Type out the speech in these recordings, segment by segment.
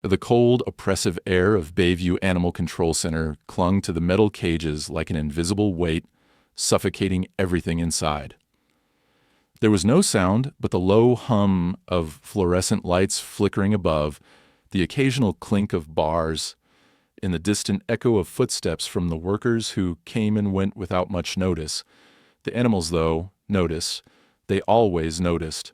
The cold, oppressive air of Bayview Animal Control Center clung to the metal cages like an invisible weight, suffocating everything inside. There was no sound but the low hum of fluorescent lights flickering above, the occasional clink of bars, and the distant echo of footsteps from the workers who came and went without much notice. The animals, though, notice. They always noticed.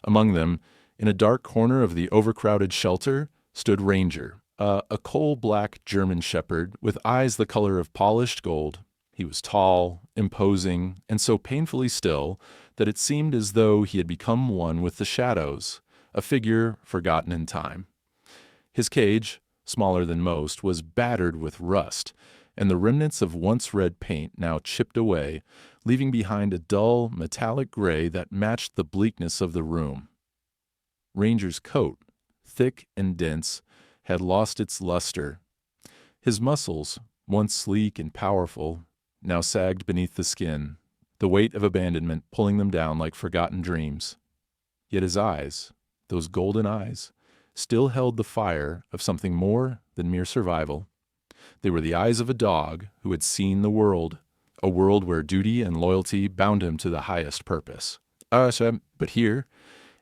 Among them, in a dark corner of the overcrowded shelter, stood Ranger, a coal-black German shepherd with eyes the color of polished gold. He was tall, imposing, and so painfully still that it seemed as though he had become one with the shadows, a figure forgotten in time. His cage, smaller than most, was battered with rust, and the remnants of once red paint now chipped away, leaving behind a dull, metallic gray that matched the bleakness of the room. Ranger's coat, thick and dense, had lost its luster. His muscles, once sleek and powerful, now sagged beneath the skin, the weight of abandonment pulling them down like forgotten dreams. Yet his eyes, those golden eyes, still held the fire of something more than mere survival. They were the eyes of a dog who had seen the world, a world where duty and loyalty bound him to the highest purpose. But here,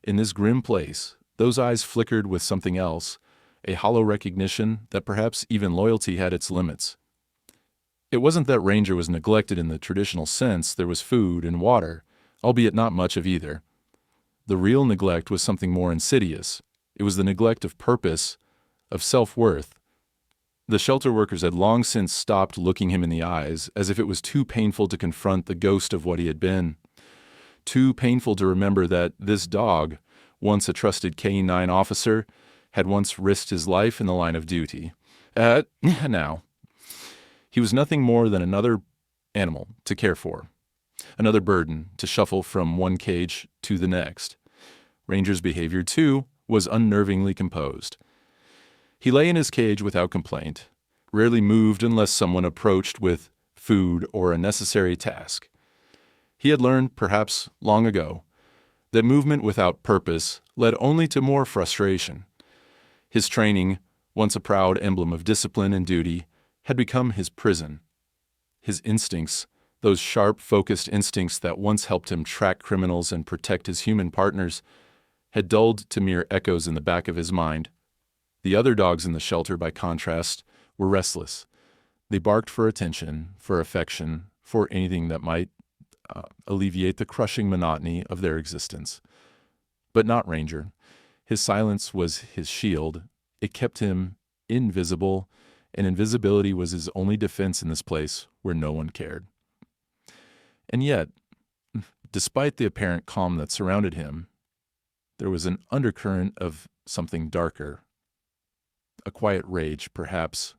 in this grim place, those eyes flickered with something else, a hollow recognition that perhaps even loyalty had its limits. It wasn't that Ranger was neglected in the traditional sense. There was food and water, albeit not much of either. The real neglect was something more insidious. It was the neglect of purpose, of self-worth. The shelter workers had long since stopped looking him in the eyes, as if it was too painful to confront the ghost of what he had been. Too painful to remember that this dog, once a trusted K-9 officer, had once risked his life in the line of duty. Now, he was nothing more than another animal to care for, another burden to shuffle from one cage to the next. Ranger's behavior, too, was unnervingly composed. He lay in his cage without complaint, rarely moved unless someone approached with food or a necessary task. He had learned, perhaps long ago, that movement without purpose led only to more frustration. His training, once a proud emblem of discipline and duty, had become his prison. His instincts, those sharp, focused instincts that once helped him track criminals and protect his human partners, had dulled to mere echoes in the back of his mind. The other dogs in the shelter, by contrast, were restless. They barked for attention, for affection, for anything that might alleviate the crushing monotony of their existence. But not Ranger. His silence was his shield. It kept him invisible, and invisibility was his only defense in this place where no one cared. And yet, despite the apparent calm that surrounded him, there was an undercurrent of something darker, a quiet rage, perhaps,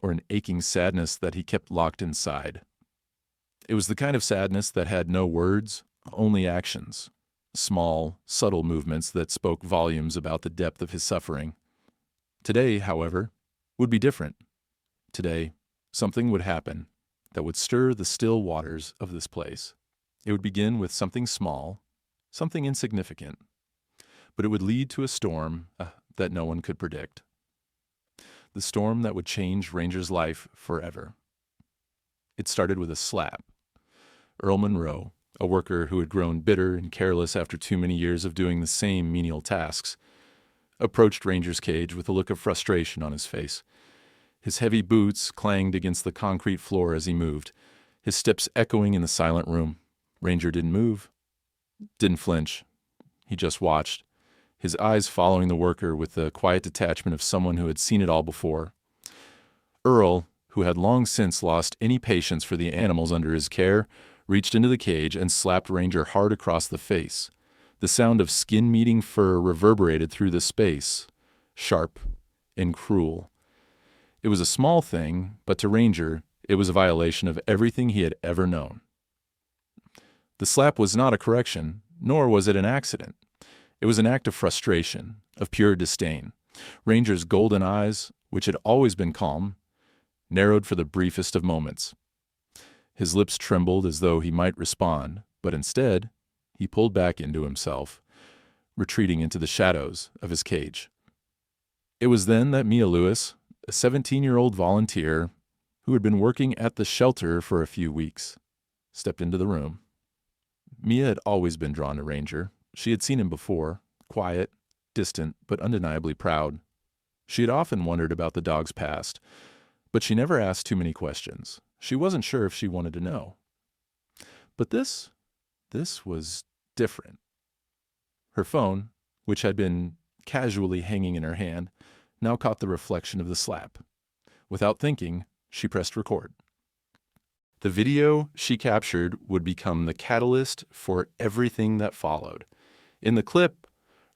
or an aching sadness that he kept locked inside. It was the kind of sadness that had no words, only actions, small, subtle movements that spoke volumes about the depth of his suffering. Today, however, would be different. Today, something would happen that would stir the still waters of this place. It would begin with something small, something insignificant, but it would lead to a storm that no one could predict. The storm that would change Ranger's life forever. It started with a slap. Earl Monroe, a worker who had grown bitter and careless after too many years of doing the same menial tasks, approached Ranger's cage with a look of frustration on his face. His heavy boots clanged against the concrete floor as he moved, his steps echoing in the silent room. Ranger didn't move, didn't flinch. He just watched, his eyes following the worker with the quiet detachment of someone who had seen it all before. Earl, who had long since lost any patience for the animals under his care, reached into the cage and slapped Ranger hard across the face. The sound of skin-meeting fur reverberated through the space, sharp and cruel. It was a small thing, but to Ranger, it was a violation of everything he had ever known. The slap was not a correction, nor was it an accident. It was an act of frustration, of pure disdain. Ranger's golden eyes, which had always been calm, narrowed for the briefest of moments. His lips trembled as though he might respond, but instead, he pulled back into himself, retreating into the shadows of his cage. It was then that Mia Lewis, a 17-year-old volunteer who had been working at the shelter for a few weeks, stepped into the room. Mia had always been drawn to Ranger. She had seen him before, quiet, distant, but undeniably proud. She had often wondered about the dog's past, but she never asked too many questions. She wasn't sure if she wanted to know. But this was different. Her phone, which had been casually hanging in her hand, now caught the reflection of the slap. Without thinking, she pressed record. The video she captured would become the catalyst for everything that followed. In the clip,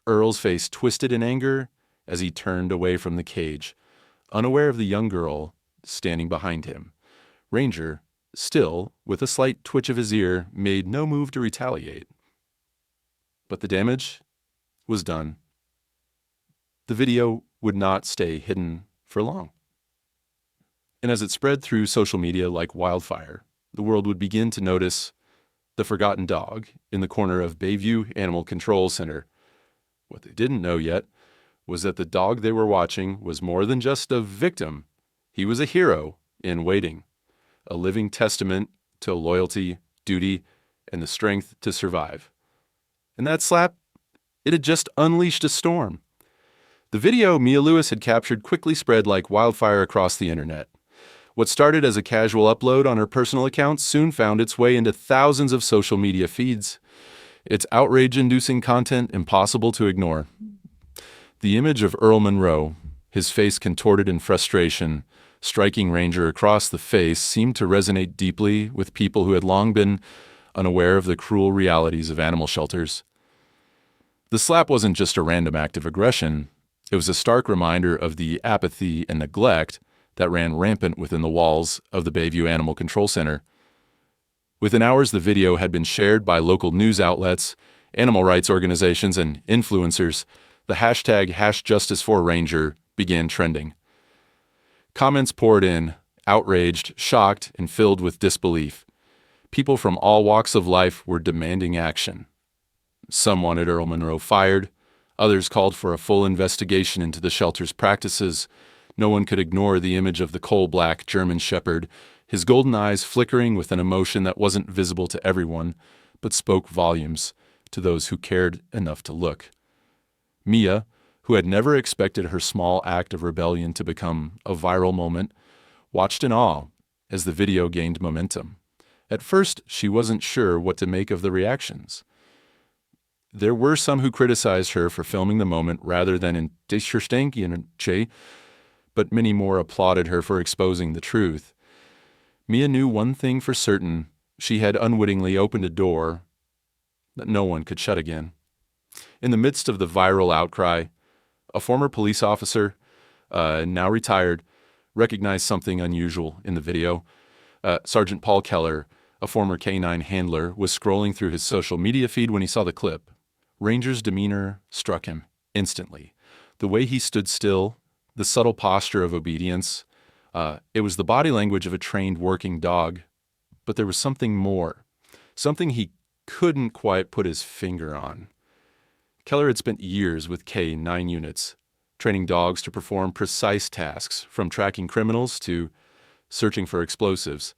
Earl's face twisted in anger as he turned away from the cage, unaware of the young girl standing behind him. Ranger, still, with a slight twitch of his ear, made no move to retaliate. But the damage was done. The video would not stay hidden for long. And as it spread through social media like wildfire, the world would begin to notice the forgotten dog in the corner of Bayview Animal Control Center. What they didn't know yet was that the dog they were watching was more than just a victim. He was a hero in waiting, a living testament to loyalty, duty, and the strength to survive. And that slap, it had just unleashed a storm. The video Mia Lewis had captured quickly spread like wildfire across the internet. What started as a casual upload on her personal account soon found its way into thousands of social media feeds, its outrage-inducing content impossible to ignore. The image of Earl Monroe, his face contorted in frustration, striking Ranger across the face, seemed to resonate deeply with people who had long been unaware of the cruel realities of animal shelters. The slap wasn't just a random act of aggression. It was a stark reminder of the apathy and neglect that ran rampant within the walls of the Bayview Animal Control Center. Within hours, the video had been shared by local news outlets, animal rights organizations, and influencers. The hashtag #JusticeForRanger began trending. Comments poured in, outraged, shocked, and filled with disbelief. People from all walks of life were demanding action. Some wanted Earl Monroe fired. Others called for a full investigation into the shelter's practices. No one could ignore the image of the coal-black German Shepherd, his golden eyes flickering with an emotion that wasn't visible to everyone, but spoke volumes to those who cared enough to look. Mia, who had never expected her small act of rebellion to become a viral moment, watched in awe as the video gained momentum. At first, she wasn't sure what to make of the reactions. There were some who criticized her for filming the moment rather than in but many more applauded her for exposing the truth. Mia knew one thing for certain: she had unwittingly opened a door that no one could shut again. In the midst of the viral outcry, a former police officer, now retired, recognized something unusual in the video. Sergeant Paul Keller, a former K-9 handler, was scrolling through his social media feed when he saw the clip. Ranger's demeanor struck him instantly. The way he stood still, the subtle posture of obedience, it was the body language of a trained working dog. But there was something more, something he couldn't quite put his finger on. Keller had spent years with K-9 units, training dogs to perform precise tasks, from tracking criminals to searching for explosives.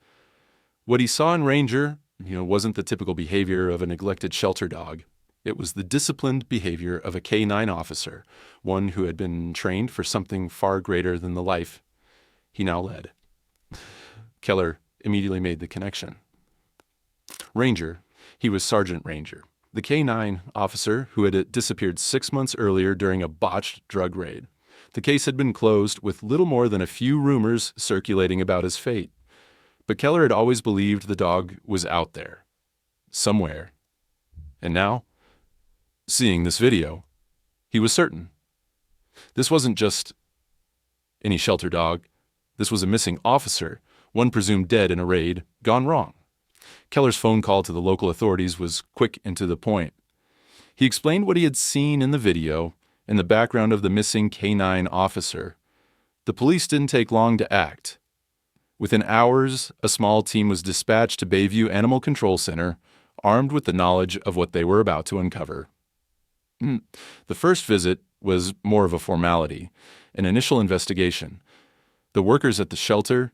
What he saw in Ranger, wasn't the typical behavior of a neglected shelter dog. It was the disciplined behavior of a K-9 officer, one who had been trained for something far greater than the life he now led. Keller immediately made the connection. Ranger, he was Sergeant Ranger, the K-9 officer who had disappeared 6 months earlier during a botched drug raid. The case had been closed with little more than a few rumors circulating about his fate. But Keller had always believed the dog was out there, somewhere. And now, seeing this video, he was certain. This wasn't just any shelter dog. This was a missing officer, one presumed dead in a raid, gone wrong. Keller's phone call to the local authorities was quick and to the point. He explained what he had seen in the video and the background of the missing K-9 officer. The police didn't take long to act. Within hours, a small team was dispatched to Bayview Animal Control Center, armed with the knowledge of what they were about to uncover. The first visit was more of a formality. an initial investigation. The workers at the shelter,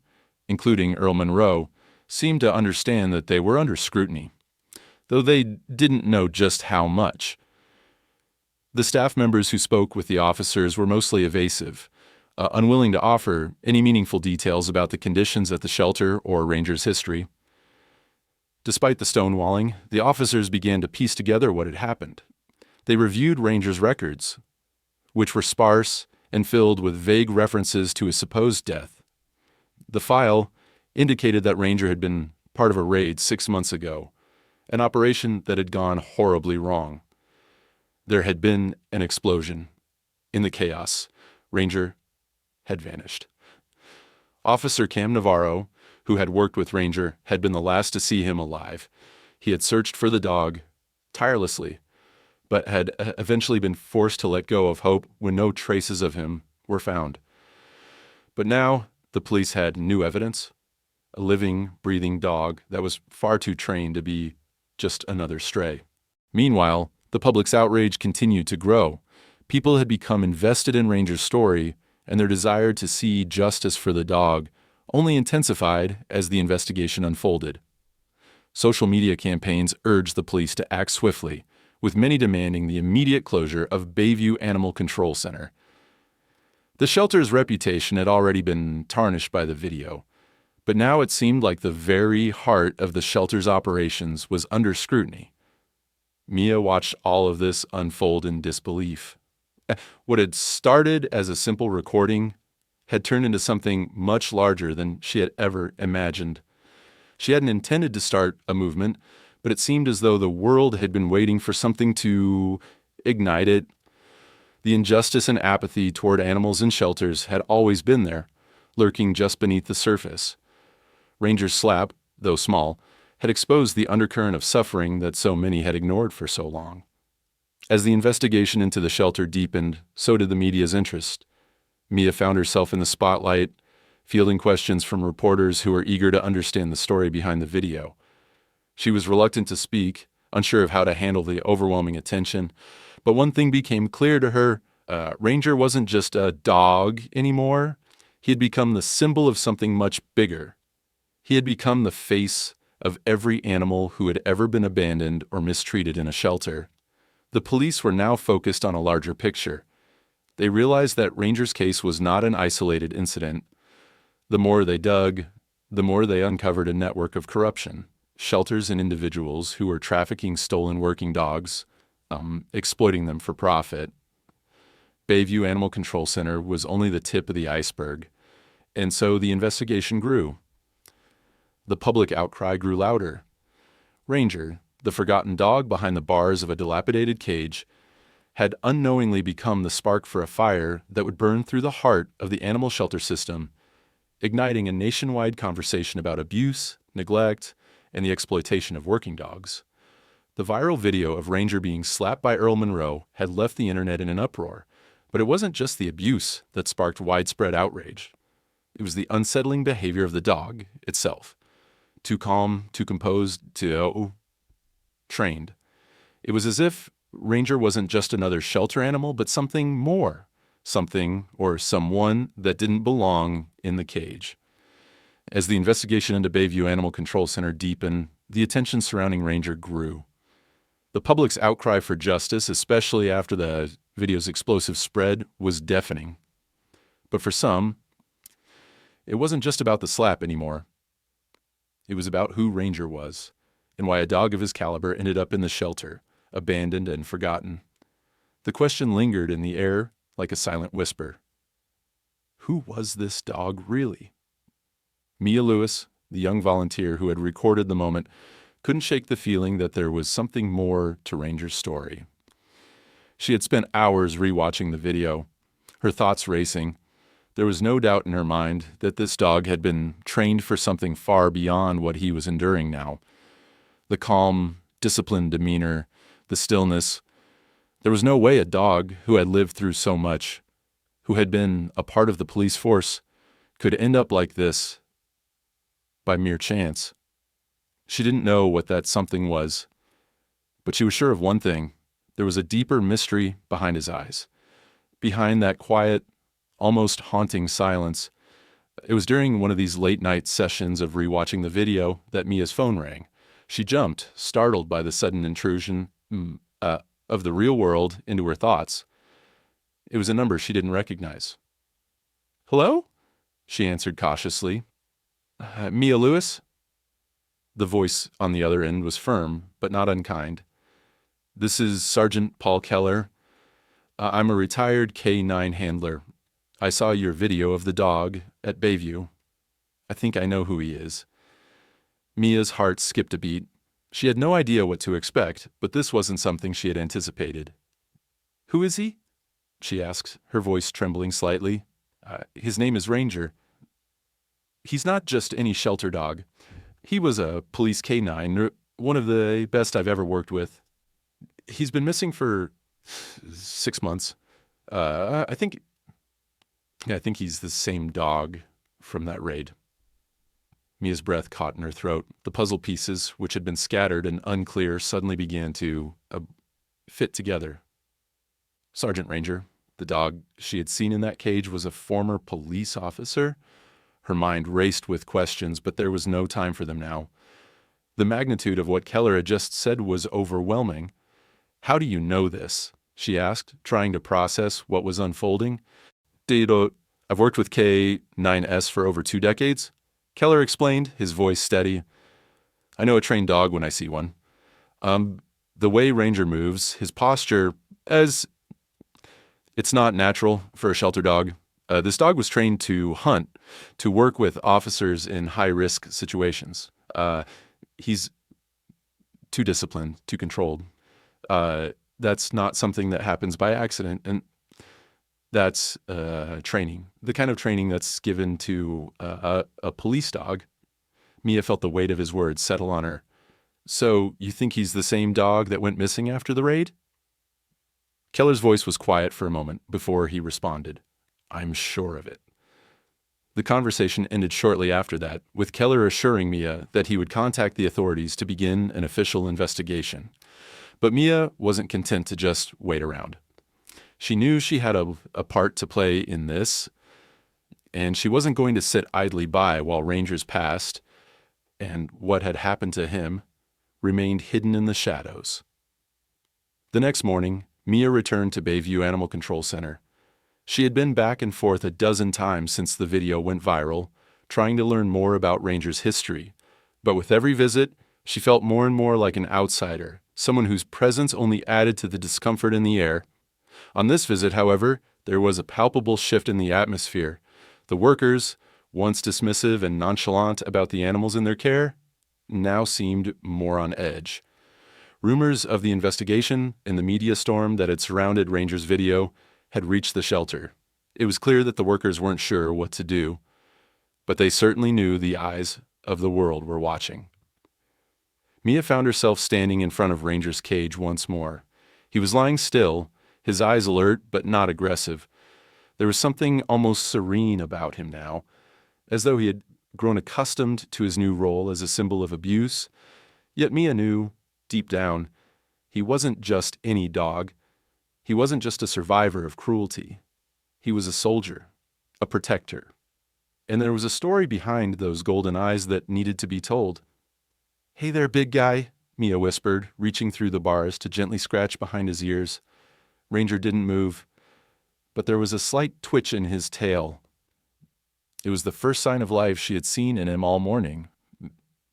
including Earl Monroe, seemed to understand that they were under scrutiny, though they didn't know just how much. The staff members who spoke with the officers were mostly evasive, unwilling to offer any meaningful details about the conditions at the shelter or Ranger's history. Despite the stonewalling, the officers began to piece together what had happened. They reviewed Ranger's records, which were sparse and filled with vague references to his supposed death. The file indicated that Ranger had been part of a raid 6 months ago, an operation that had gone horribly wrong. There had been an explosion. In the chaos, Ranger had vanished. Officer Cam Navarro, who had worked with Ranger, had been the last to see him alive. He had searched for the dog tirelessly, but had eventually been forced to let go of hope when no traces of him were found. But now the police had new evidence, a living, breathing dog that was far too trained to be just another stray. Meanwhile, the public's outrage continued to grow. People had become invested in Ranger's story, and their desire to see justice for the dog only intensified as the investigation unfolded. Social media campaigns urged the police to act swiftly, with many demanding the immediate closure of Bayview Animal Control Center. The shelter's reputation had already been tarnished by the video, but now it seemed like the very heart of the shelter's operations was under scrutiny. Mia watched all of this unfold in disbelief. What had started as a simple recording had turned into something much larger than she had ever imagined. She hadn't intended to start a movement, but it seemed as though the world had been waiting for something to ignite it. The injustice and apathy toward animals in shelters had always been there, lurking just beneath the surface. Ranger's slap, though small, had exposed the undercurrent of suffering that so many had ignored for so long. As the investigation into the shelter deepened, so did the media's interest. Mia found herself in the spotlight, fielding questions from reporters who were eager to understand the story behind the video. She was reluctant to speak, unsure of how to handle the overwhelming attention, but one thing became clear to her. Ranger wasn't just a dog anymore. He had become the symbol of something much bigger. He had become the face of every animal who had ever been abandoned or mistreated in a shelter. The police were now focused on a larger picture. They realized that Ranger's case was not an isolated incident. The more they dug, the more they uncovered a network of corruption, shelters and individuals who were trafficking stolen working dogs, exploiting them for profit. Bayview Animal Control Center was only the tip of the iceberg, and so the investigation grew. The public outcry grew louder. Ranger, the forgotten dog behind the bars of a dilapidated cage, had unknowingly become the spark for a fire that would burn through the heart of the animal shelter system, igniting a nationwide conversation about abuse, neglect, and the exploitation of working dogs. The viral video of Ranger being slapped by Earl Monroe had left the internet in an uproar, but it wasn't just the abuse that sparked widespread outrage. It was the unsettling behavior of the dog itself. Too calm, too composed, too trained. It was as if Ranger wasn't just another shelter animal, but something more, something or someone that didn't belong in the cage. As the investigation into Bayview Animal Control Center deepened, the attention surrounding Ranger grew. The public's outcry for justice, especially after the video's explosive spread, was deafening. But for some, it wasn't just about the slap anymore. It was about who Ranger was, and why a dog of his caliber ended up in the shelter, abandoned and forgotten. The question lingered in the air like a silent whisper. Who was this dog really? Mia Lewis, the young volunteer who had recorded the moment, couldn't shake the feeling that there was something more to Ranger's story. She had spent hours rewatching the video, her thoughts racing. There was no doubt in her mind that this dog had been trained for something far beyond what he was enduring now. The calm, disciplined demeanor, the stillness. There was no way a dog who had lived through so much, who had been a part of the police force, could end up like this by mere chance. She didn't know what that something was, but she was sure of one thing. There was a deeper mystery behind his eyes, behind that quiet, almost haunting silence. It was during one of these late-night sessions of rewatching the video that Mia's phone rang. She jumped, startled by the sudden intrusion of the real world into her thoughts. It was a number she didn't recognize. "Hello?" she answered cautiously. "Mia Lewis?" The voice on the other end was firm, but not unkind. "This is Sergeant Paul Keller. I'm a retired K-9 handler. I saw your video of the dog at Bayview. I think I know who he is." Mia's heart skipped a beat. She had no idea what to expect, but this wasn't something she had anticipated. "Who is he?" she asked, her voice trembling slightly. His name is Ranger. He's not just any shelter dog. He was a police K-9, one of the best I've ever worked with. He's been missing for 6 months. I think he's the same dog from that raid." Mia's breath caught in her throat. The puzzle pieces, which had been scattered and unclear, suddenly began to fit together. Sergeant Ranger, the dog she had seen in that cage, was a former police officer. Her mind raced with questions, but there was no time for them now. The magnitude of what Keller had just said was overwhelming. "How do you know this?" she asked, trying to process what was unfolding. "I've worked with K-9S for over 2 decades, Keller explained, his voice steady. "I know a trained dog when I see one. The way Ranger moves, his posture, it's not natural for a shelter dog. This dog was trained to hunt, to work with officers in high-risk situations. He's too disciplined, too controlled. That's not something that happens by accident, and that's training, the kind of training that's given to a police dog." Mia felt the weight of his words settle on her. "So you think he's the same dog that went missing after the raid?" Keller's voice was quiet for a moment before he responded. "I'm sure of it." The conversation ended shortly after that, with Keller assuring Mia that he would contact the authorities to begin an official investigation. But Mia wasn't content to just wait around. She knew she had a part to play in this, and she wasn't going to sit idly by while Ranger's past and what had happened to him remained hidden in the shadows. The next morning, Mia returned to Bayview Animal Control Center. She had been back and forth a dozen times since the video went viral, trying to learn more about Ranger's history. But with every visit, she felt more and more like an outsider, someone whose presence only added to the discomfort in the air. On this visit, however, there was a palpable shift in the atmosphere. The workers, once dismissive and nonchalant about the animals in their care, now seemed more on edge. Rumors of the investigation and the media storm that had surrounded Ranger's video had reached the shelter. It was clear that the workers weren't sure what to do, but they certainly knew the eyes of the world were watching. Mia found herself standing in front of Ranger's cage once more. He was lying still, his eyes alert but not aggressive. There was something almost serene about him now, as though he had grown accustomed to his new role as a symbol of abuse. Yet Mia knew, deep down, he wasn't just any dog. He wasn't just a survivor of cruelty. He was a soldier, a protector. And there was a story behind those golden eyes that needed to be told. "Hey there, big guy," Mia whispered, reaching through the bars to gently scratch behind his ears. Ranger didn't move, but there was a slight twitch in his tail. It was the first sign of life she had seen in him all morning.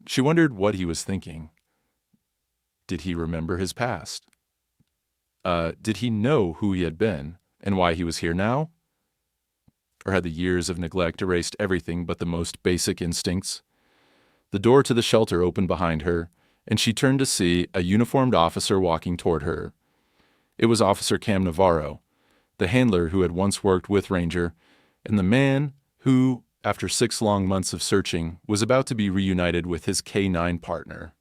She wondered what he was thinking. Did he remember his past? Did he know who he had been and why he was here now? Or had the years of neglect erased everything but the most basic instincts? The door to the shelter opened behind her, and she turned to see a uniformed officer walking toward her. It was Officer Cam Navarro, the handler who had once worked with Ranger, and the man who, after 6 long months of searching, was about to be reunited with his K-9 partner.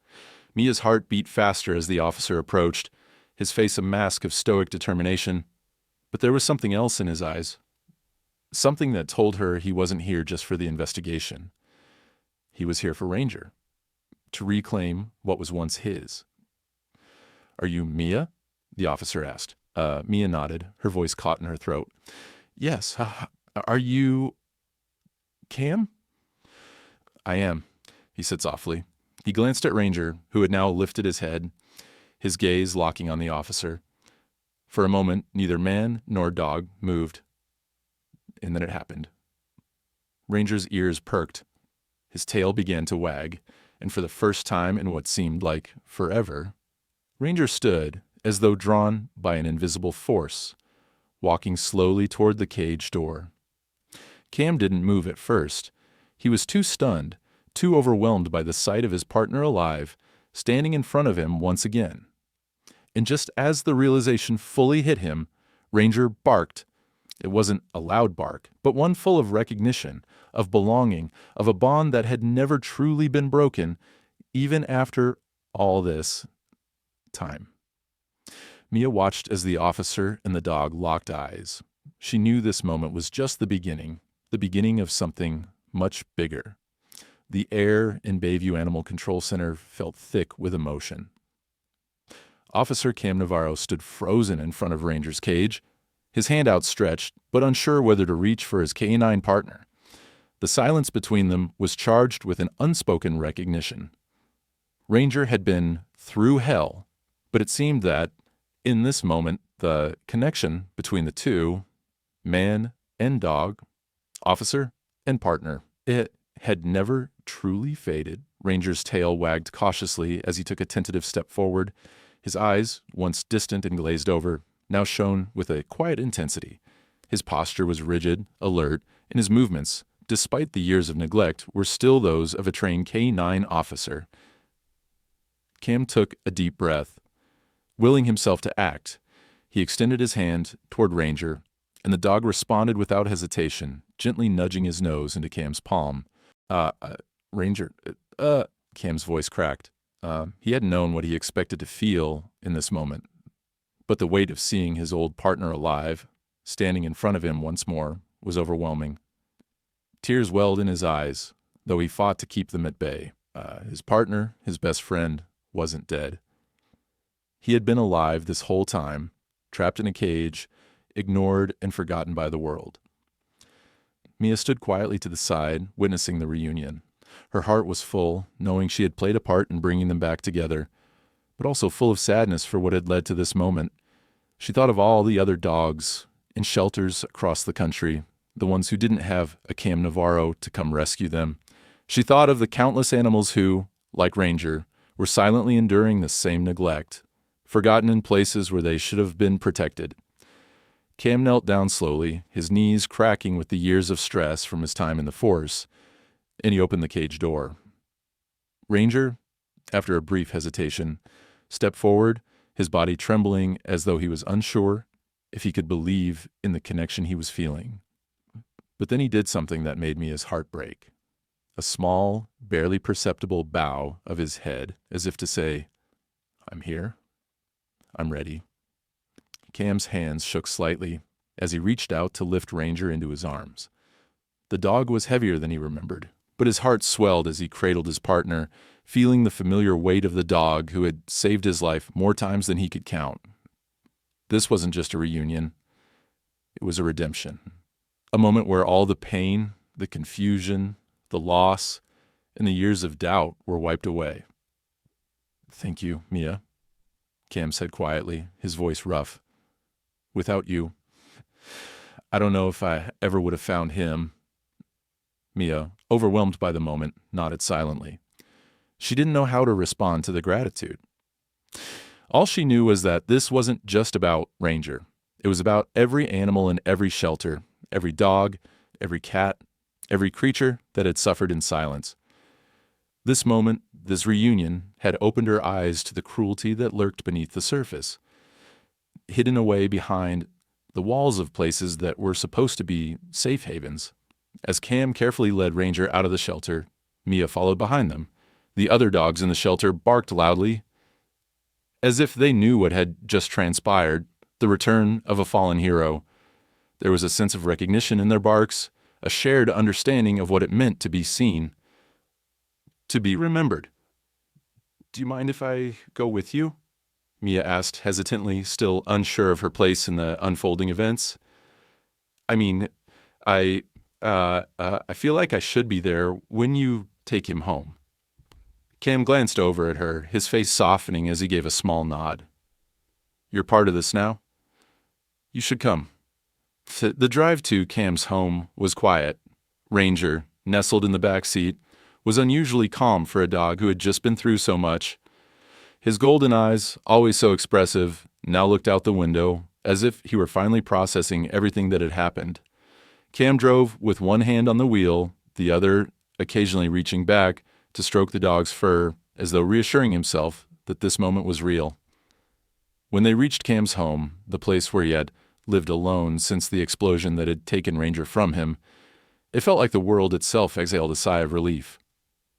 Mia's heart beat faster as the officer approached, his face a mask of stoic determination. But there was something else in his eyes, something that told her he wasn't here just for the investigation. He was here for Ranger, to reclaim what was once his. "Are you Mia?" the officer asked. Mia nodded, her voice caught in her throat. "Yes, Are you Cam? I am, he said softly. He glanced at Ranger, who had now lifted his head, his gaze locking on the officer. For a moment, neither man nor dog moved, and then it happened. Ranger's ears perked. His tail began to wag, and for the first time in what seemed like forever, Ranger stood as though drawn by an invisible force, walking slowly toward the cage door. Cam didn't move at first. He was too stunned, too overwhelmed by the sight of his partner alive, standing in front of him once again. And just as the realization fully hit him, Ranger barked. It wasn't a loud bark, but one full of recognition, of belonging, of a bond that had never truly been broken, even after all this time. Mia watched as the officer and the dog locked eyes. She knew this moment was just the beginning of something much bigger. The air in Bayview Animal Control Center felt thick with emotion. Officer Cam Navarro stood frozen in front of Ranger's cage, his hand outstretched, but unsure whether to reach for his canine partner. The silence between them was charged with an unspoken recognition. Ranger had been through hell, but it seemed that, in this moment, the connection between the two, man and dog, officer and partner, it had never truly faded. Ranger's tail wagged cautiously as he took a tentative step forward. His eyes, once distant and glazed over, now shone with a quiet intensity. His posture was rigid, alert, and his movements, despite the years of neglect, were still those of a trained K-9 officer. Cam took a deep breath. Willing himself to act, he extended his hand toward Ranger, and the dog responded without hesitation, gently nudging his nose into Cam's palm. Ranger, Cam's voice cracked. He hadn't known what he expected to feel in this moment, but the weight of seeing his old partner alive, standing in front of him once more, was overwhelming. Tears welled in his eyes, though he fought to keep them at bay. His partner, his best friend, wasn't dead. He had been alive this whole time, trapped in a cage, ignored and forgotten by the world. Mia stood quietly to the side, witnessing the reunion. Her heart was full, knowing she had played a part in bringing them back together, but also full of sadness for what had led to this moment. She thought of all the other dogs in shelters across the country, the ones who didn't have a Cam Navarro to come rescue them. She thought of the countless animals who, like Ranger, were silently enduring the same neglect, forgotten in places where they should have been protected. Cam knelt down slowly, his knees cracking with the years of stress from his time in the force, and he opened the cage door. Ranger, after a brief hesitation, stepped forward, his body trembling as though he was unsure if he could believe in the connection he was feeling. But then he did something that made Mia's heart break. A small, barely perceptible bow of his head, as if to say, "I'm here. I'm ready." Cam's hands shook slightly as he reached out to lift Ranger into his arms. The dog was heavier than he remembered, but his heart swelled as he cradled his partner, feeling the familiar weight of the dog who had saved his life more times than he could count. This wasn't just a reunion. It was a redemption. A moment where all the pain, the confusion, the loss, and the years of doubt were wiped away. "Thank you, Mia," Cam said quietly, his voice rough. "Without you, I don't know if I ever would have found him." Mia, overwhelmed by the moment, nodded silently. She didn't know how to respond to the gratitude. All she knew was that this wasn't just about Ranger. It was about every animal in every shelter, every dog, every cat, every creature that had suffered in silence. This moment, this reunion, had opened her eyes to the cruelty that lurked beneath the surface, hidden away behind the walls of places that were supposed to be safe havens. As Cam carefully led Ranger out of the shelter, Mia followed behind them. The other dogs in the shelter barked loudly, as if they knew what had just transpired, the return of a fallen hero. There was a sense of recognition in their barks, a shared understanding of what it meant to be seen, to be remembered. "Do you mind if I go with you?" Mia asked hesitantly, still unsure of her place in the unfolding events. I feel like I should be there when you take him home." Cam glanced over at her, his face softening as he gave a small nod. "You're part of this now? You should come." The drive to Cam's home was quiet. Ranger, nestled in the back seat, was unusually calm for a dog who had just been through so much. His golden eyes, always so expressive, now looked out the window, as if he were finally processing everything that had happened. Cam drove with one hand on the wheel, the other occasionally reaching back to stroke the dog's fur, as though reassuring himself that this moment was real. When they reached Cam's home, the place where he had lived alone since the explosion that had taken Ranger from him, it felt like the world itself exhaled a sigh of relief.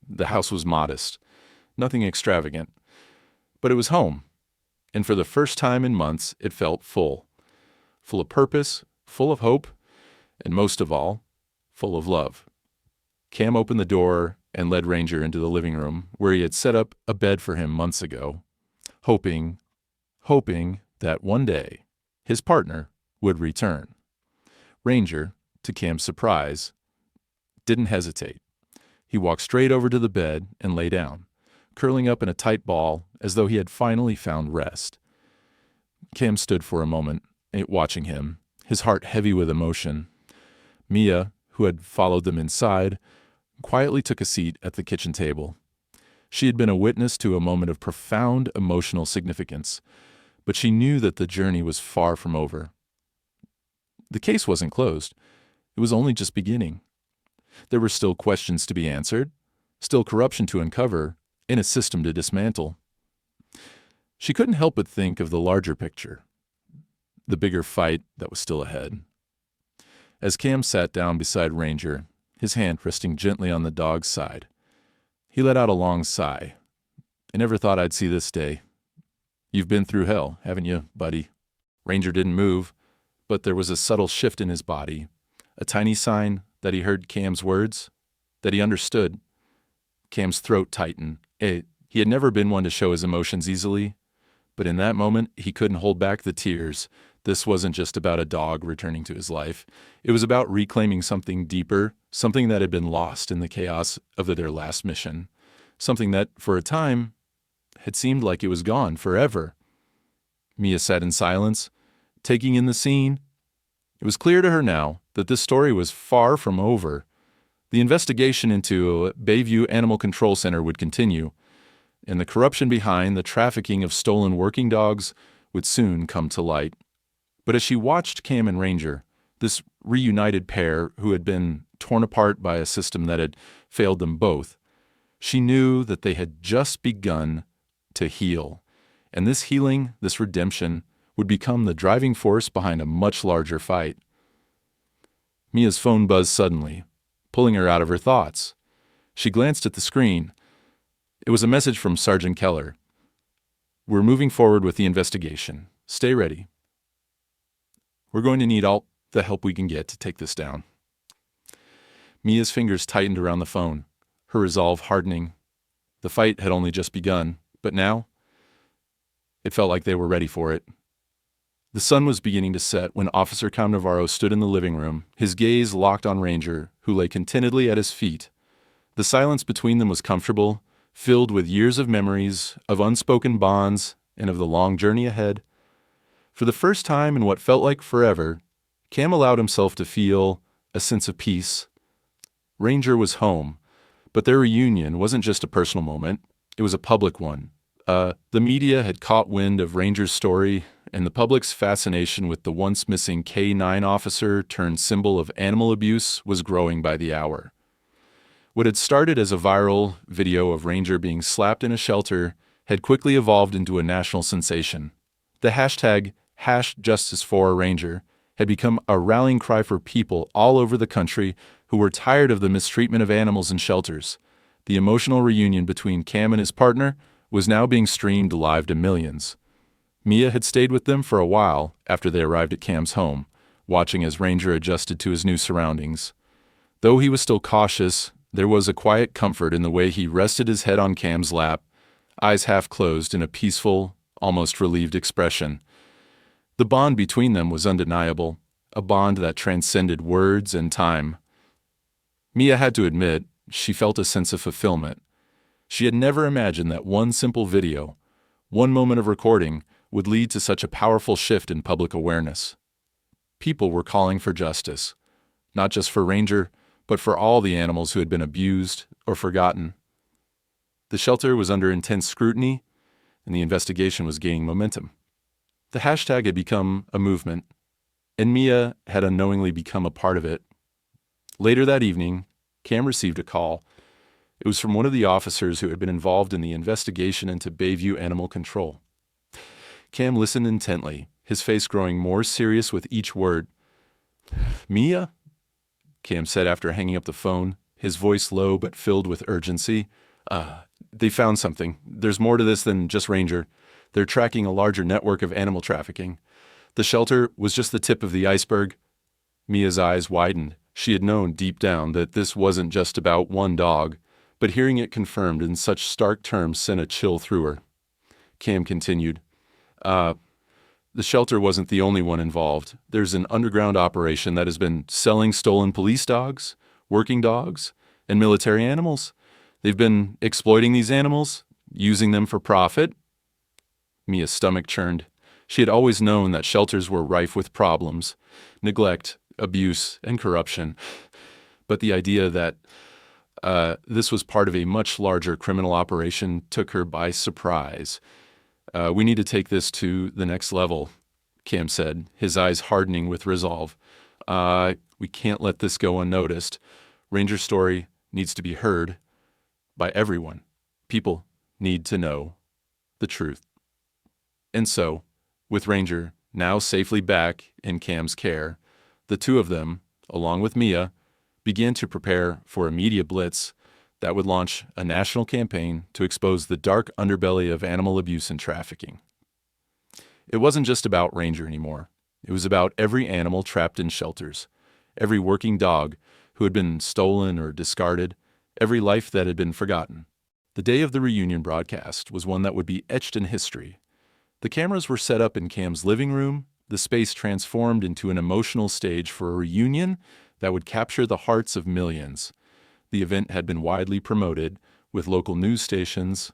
The house was modest, nothing extravagant, but it was home, and for the first time in months it felt full of purpose, full of hope, and most of all, full of love. Cam opened the door and led Ranger into the living room, where he had set up a bed for him months ago, hoping that one day his partner would return. Ranger, to Cam's surprise, didn't hesitate. He walked straight over to the bed and lay down, curling up in a tight ball as though he had finally found rest. Cam stood for a moment, watching him, his heart heavy with emotion. Mia, who had followed them inside, quietly took a seat at the kitchen table. She had been a witness to a moment of profound emotional significance, but she knew that the journey was far from over. The case wasn't closed. It was only just beginning. There were still questions to be answered, still corruption to uncover, and a system to dismantle. She couldn't help but think of the larger picture, the bigger fight that was still ahead. As Cam sat down beside Ranger, his hand resting gently on the dog's side, he let out a long sigh. "I never thought I'd see this day. You've been through hell, haven't you, buddy?" Ranger didn't move, but there was a subtle shift in his body, a tiny sign that he heard Cam's words, that he understood. Cam's throat tightened. He had never been one to show his emotions easily, but in that moment he couldn't hold back the tears. This wasn't just about a dog returning to his life. It was about reclaiming something deeper, something that had been lost in the chaos of their last mission, something that, for a time, had seemed like it was gone forever. Mia sat in silence, taking in the scene. It was clear to her now that this story was far from over. The investigation into Bayview Animal Control Center would continue, and the corruption behind the trafficking of stolen working dogs would soon come to light. But as she watched Cam and Ranger, this reunited pair who had been torn apart by a system that had failed them both, she knew that they had just begun to heal, and this healing, this redemption, would become the driving force behind a much larger fight. Mia's phone buzzed suddenly, pulling her out of her thoughts. She glanced at the screen. It was a message from Sergeant Keller. "We're moving forward with the investigation. Stay ready. We're going to need all the help we can get to take this down." Mia's fingers tightened around the phone, her resolve hardening. The fight had only just begun, but now it felt like they were ready for it. The sun was beginning to set when Officer Cannavaro stood in the living room, his gaze locked on Ranger, who lay contentedly at his feet. The silence between them was comfortable, filled with years of memories, of unspoken bonds, and of the long journey ahead. For the first time in what felt like forever, Cam allowed himself to feel a sense of peace. Ranger was home, but their reunion wasn't just a personal moment, it was a public one. The media had caught wind of Ranger's story, and the public's fascination with the once-missing K-9 officer turned symbol of animal abuse was growing by the hour. What had started as a viral video of Ranger being slapped in a shelter had quickly evolved into a national sensation. The hashtag #JusticeForRanger had become a rallying cry for people all over the country who were tired of the mistreatment of animals in shelters. The emotional reunion between Cam and his partner was now being streamed live to millions. Mia had stayed with them for a while after they arrived at Cam's home, watching as Ranger adjusted to his new surroundings. Though he was still cautious, there was a quiet comfort in the way he rested his head on Cam's lap, eyes half closed in a peaceful, almost relieved expression. The bond between them was undeniable, a bond that transcended words and time. Mia had to admit she felt a sense of fulfillment. She had never imagined that one simple video, one moment of recording, would lead to such a powerful shift in public awareness. People were calling for justice, not just for Ranger, but for all the animals who had been abused or forgotten. The shelter was under intense scrutiny, and the investigation was gaining momentum. The hashtag had become a movement, and Mia had unknowingly become a part of it. Later that evening, Cam received a call. It was from one of the officers who had been involved in the investigation into Bayview Animal Control. Cam listened intently, his face growing more serious with each word. "Mia?" Cam said after hanging up the phone, his voice low but filled with urgency. They found something. There's more to this than just Ranger. They're tracking a larger network of animal trafficking. The shelter was just the tip of the iceberg." Mia's eyes widened. She had known deep down that this wasn't just about one dog, but hearing it confirmed in such stark terms sent a chill through her. Cam continued. The shelter wasn't the only one involved. There's an underground operation that has been selling stolen police dogs, working dogs, and military animals. They've been exploiting these animals, using them for profit." Mia's stomach churned. She had always known that shelters were rife with problems, neglect, abuse, and corruption. But the idea that this was part of a much larger criminal operation took her by surprise. "We need to take this to the next level," Cam said, his eyes hardening with resolve. "We can't let this go unnoticed. Ranger's story needs to be heard by everyone. People need to know the truth." And so, with Ranger now safely back in Cam's care, the two of them, along with Mia, began to prepare for a media blitz that would launch a national campaign to expose the dark underbelly of animal abuse and trafficking. It wasn't just about Ranger anymore. It was about every animal trapped in shelters, every working dog who had been stolen or discarded, every life that had been forgotten. The day of the reunion broadcast was one that would be etched in history. The cameras were set up in Cam's living room, the space transformed into an emotional stage for a reunion that would capture the hearts of millions. The event had been widely promoted, with local news stations,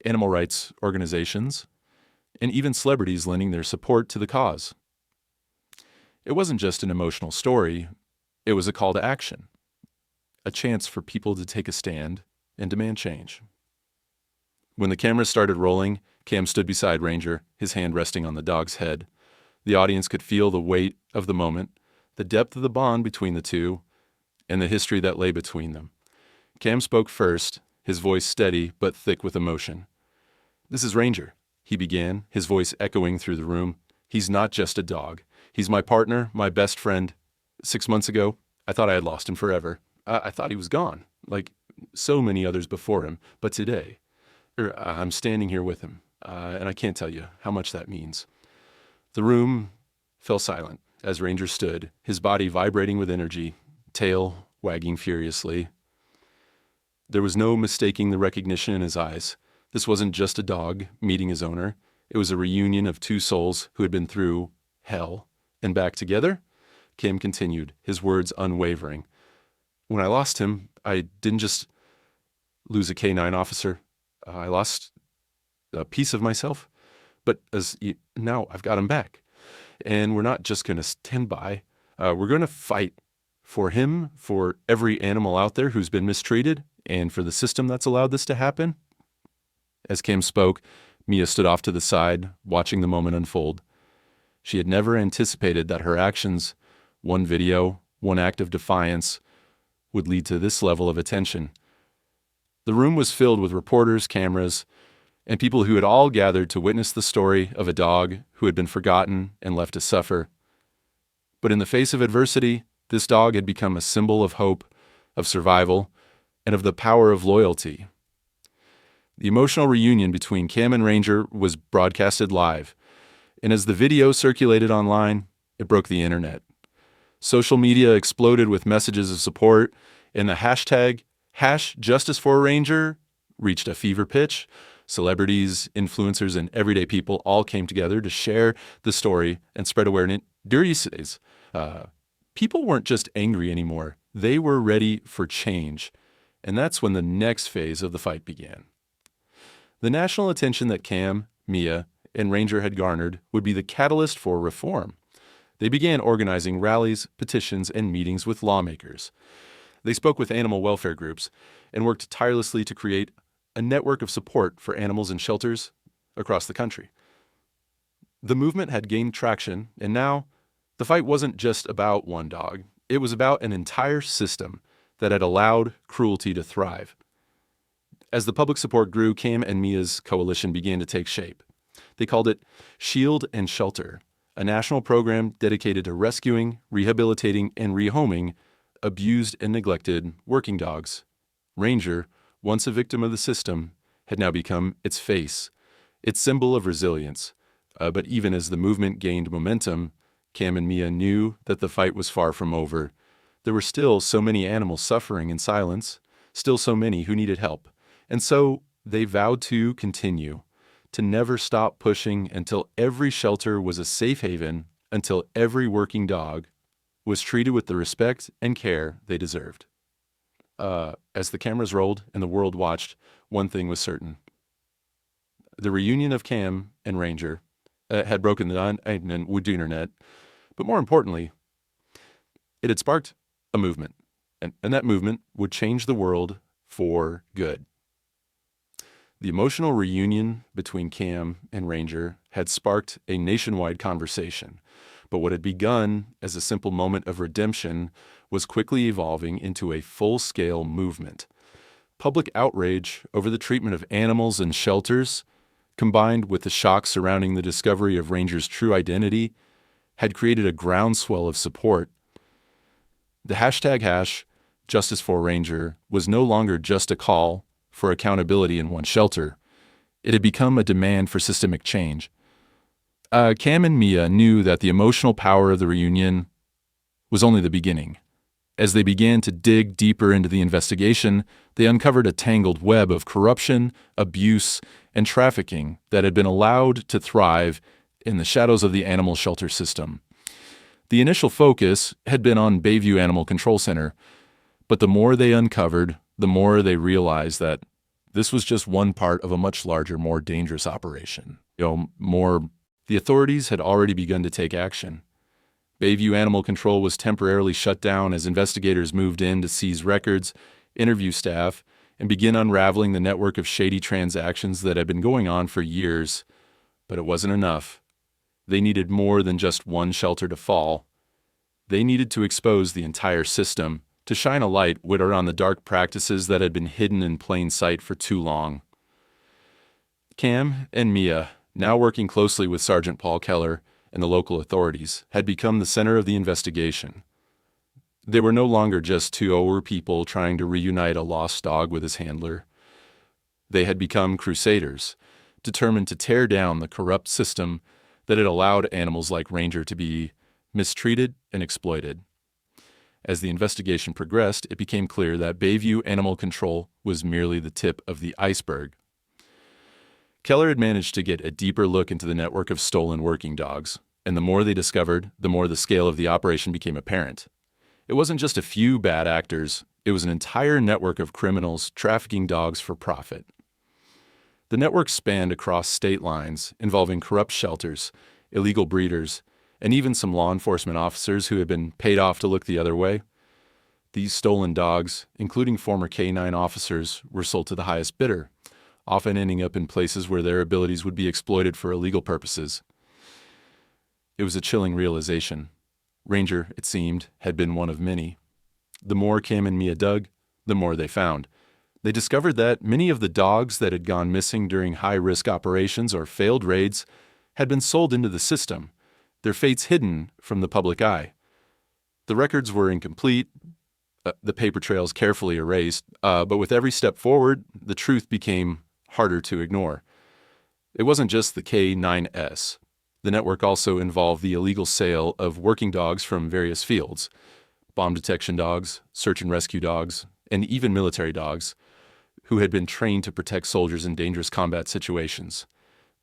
animal rights organizations, and even celebrities lending their support to the cause. It wasn't just an emotional story, it was a call to action, a chance for people to take a stand and demand change. When the cameras started rolling, Cam stood beside Ranger, his hand resting on the dog's head. The audience could feel the weight of the moment, the depth of the bond between the two, and the history that lay between them. Cam spoke first, his voice steady but thick with emotion. "This is Ranger," he began, his voice echoing through the room. "He's not just a dog. He's my partner, my best friend. 6 months ago, I thought I had lost him forever. I thought he was gone, like so many others before him. But today, I'm standing here with him, and I can't tell you how much that means." The room fell silent as Ranger stood, his body vibrating with energy, tail wagging furiously. There was no mistaking the recognition in his eyes. This wasn't just a dog meeting his owner. It was a reunion of two souls who had been through hell and back together. Cam continued, his words unwavering. "When I lost him, I didn't just lose a K-9 officer. I lost a piece of myself. But now I've got him back. And we're not just going to stand by. We're going to fight for him, for every animal out there who's been mistreated, and for the system that's allowed this to happen." As Cam spoke, Mia stood off to the side, watching the moment unfold. She had never anticipated that her actions, one video, one act of defiance, would lead to this level of attention. The room was filled with reporters, cameras, and people who had all gathered to witness the story of a dog who had been forgotten and left to suffer. But in the face of adversity, this dog had become a symbol of hope, of survival, and of the power of loyalty. The emotional reunion between Cam and Ranger was broadcasted live, and as the video circulated online, it broke the internet. Social media exploded with messages of support, and the hashtag #JusticeForRanger reached a fever pitch. Celebrities, influencers, and everyday people all came together to share the story and spread awareness. During these days, People weren't just angry anymore. They were ready for change. And that's when the next phase of the fight began. The national attention that Cam, Mia, and Ranger had garnered would be the catalyst for reform. They began organizing rallies, petitions, and meetings with lawmakers. They spoke with animal welfare groups and worked tirelessly to create a network of support for animals in shelters across the country. The movement had gained traction, and now the fight wasn't just about one dog. It was about an entire system that had allowed cruelty to thrive. As the public support grew, Cam and Mia's coalition began to take shape. They called it Shield and Shelter, a national program dedicated to rescuing, rehabilitating, and rehoming abused and neglected working dogs. Ranger, once a victim of the system, had now become its face, its symbol of resilience. But even as the movement gained momentum, Cam and Mia knew that the fight was far from over. There were still so many animals suffering in silence, still so many who needed help. And so they vowed to continue, to never stop pushing until every shelter was a safe haven, until every working dog was treated with the respect and care they deserved. As the cameras rolled and the world watched, one thing was certain. The reunion of Cam and Ranger had broken the internet, but more importantly, it had sparked a movement, and that movement would change the world for good. The emotional reunion between Cam and Ranger had sparked a nationwide conversation, but what had begun as a simple moment of redemption was quickly evolving into a full-scale movement. Public outrage over the treatment of animals in shelters, combined with the shock surrounding the discovery of Ranger's true identity, had created a groundswell of support. The hashtag #JusticeForRanger was no longer just a call for accountability in one shelter. It had become a demand for systemic change. Cam and Mia knew that the emotional power of the reunion was only the beginning. As they began to dig deeper into the investigation, they uncovered a tangled web of corruption, abuse, and trafficking that had been allowed to thrive in the shadows of the animal shelter system. The initial focus had been on Bayview Animal Control Center, but the more they uncovered, the more they realized that this was just one part of a much larger, more dangerous operation. The authorities had already begun to take action. Bayview Animal Control was temporarily shut down as investigators moved in to seize records, interview staff, and begin unraveling the network of shady transactions that had been going on for years. But it wasn't enough. They needed more than just one shelter to fall. They needed to expose the entire system, to shine a light on the dark practices that had been hidden in plain sight for too long. Cam and Mia, now working closely with Sergeant Paul Keller and the local authorities, had become the center of the investigation. They were no longer just two older people trying to reunite a lost dog with his handler. They had become crusaders, determined to tear down the corrupt system that had allowed animals like Ranger to be mistreated and exploited. As the investigation progressed, it became clear that Bayview Animal Control was merely the tip of the iceberg. Keller had managed to get a deeper look into the network of stolen working dogs, and the more they discovered, the more the scale of the operation became apparent. It wasn't just a few bad actors, it was an entire network of criminals trafficking dogs for profit. The network spanned across state lines, involving corrupt shelters, illegal breeders, and even some law enforcement officers who had been paid off to look the other way. These stolen dogs, including former K-9 officers, were sold to the highest bidder, often ending up in places where their abilities would be exploited for illegal purposes. It was a chilling realization. Ranger, it seemed, had been one of many. The more Cam and Mia dug, the more they found. They discovered that many of the dogs that had gone missing during high-risk operations or failed raids had been sold into the system, their fates hidden from the public eye. The records were incomplete, the paper trails carefully erased, but with every step forward, the truth became harder to ignore. It wasn't just the K9S. The network also involved the illegal sale of working dogs from various fields, bomb detection dogs, search and rescue dogs, and even military dogs, who had been trained to protect soldiers in dangerous combat situations.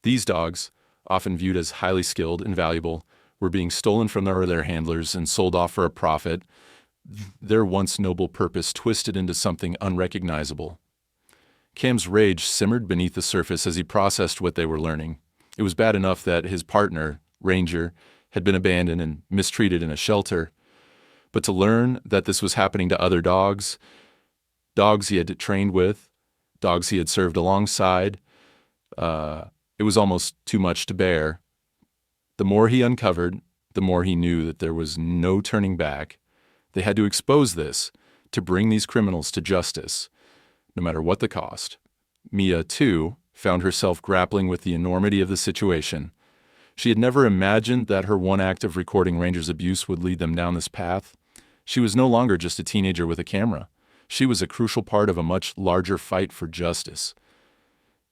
These dogs, often viewed as highly skilled and valuable, were being stolen from their handlers and sold off for a profit, their once noble purpose twisted into something unrecognizable. Cam's rage simmered beneath the surface as he processed what they were learning. It was bad enough that his partner, Ranger, had been abandoned and mistreated in a shelter, but to learn that this was happening to other dogs he had trained with, dogs he had served alongside, it was almost too much to bear. The more he uncovered, the more he knew that there was no turning back. They had to expose this, to bring these criminals to justice, no matter what the cost. Mia, too, found herself grappling with the enormity of the situation. She had never imagined that her one act of recording Ranger's abuse would lead them down this path. She was no longer just a teenager with a camera. She was a crucial part of a much larger fight for justice.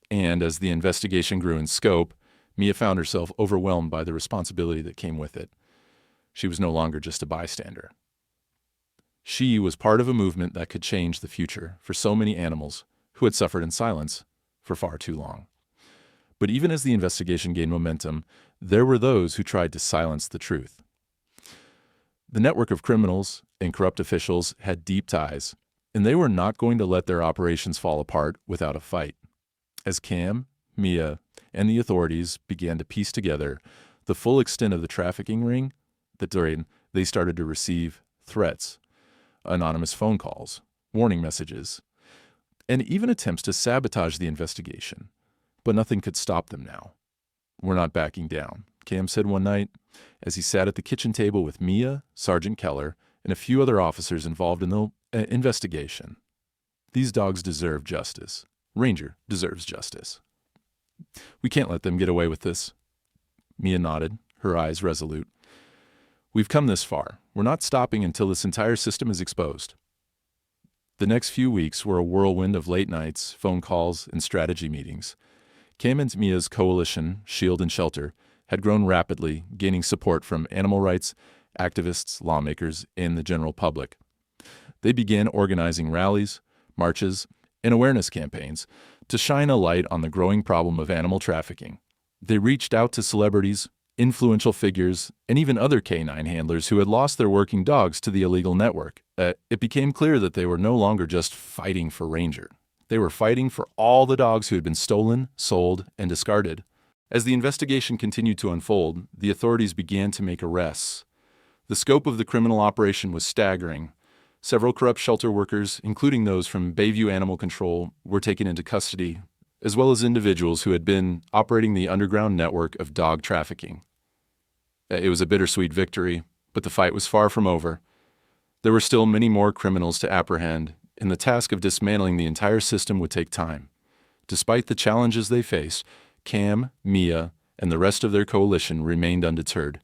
And as the investigation grew in scope, Mia found herself overwhelmed by the responsibility that came with it. She was no longer just a bystander. She was part of a movement that could change the future for so many animals who had suffered in silence for far too long. But even as the investigation gained momentum, there were those who tried to silence the truth. The network of criminals and corrupt officials had deep ties, and they were not going to let their operations fall apart without a fight. As Cam, Mia, and the authorities began to piece together the full extent of the trafficking ring, they started to receive threats, anonymous phone calls, warning messages, and even attempts to sabotage the investigation. But nothing could stop them now. "We're not backing down," Cam said one night as he sat at the kitchen table with Mia, Sergeant Keller, and a few other officers involved in the investigation. "These dogs deserve justice. Ranger deserves justice. We can't let them get away with this." Mia nodded, her eyes resolute. "We've come this far. We're not stopping until this entire system is exposed." The next few weeks were a whirlwind of late nights, phone calls, and strategy meetings. Cam and Mia's coalition, Shield and Shelter, had grown rapidly, gaining support from animal rights activists, lawmakers, and the general public. They began organizing rallies, marches, and awareness campaigns to shine a light on the growing problem of animal trafficking. They reached out to celebrities, influential figures, and even other canine handlers who had lost their working dogs to the illegal network. It became clear that they were no longer just fighting for Ranger. They were fighting for all the dogs who had been stolen, sold, and discarded. As the investigation continued to unfold, the authorities began to make arrests. The scope of the criminal operation was staggering. Several corrupt shelter workers, including those from Bayview Animal Control, were taken into custody, as well as individuals who had been operating the underground network of dog trafficking. It was a bittersweet victory, but the fight was far from over. There were still many more criminals to apprehend, and the task of dismantling the entire system would take time. Despite the challenges they faced, Cam, Mia, and the rest of their coalition remained undeterred.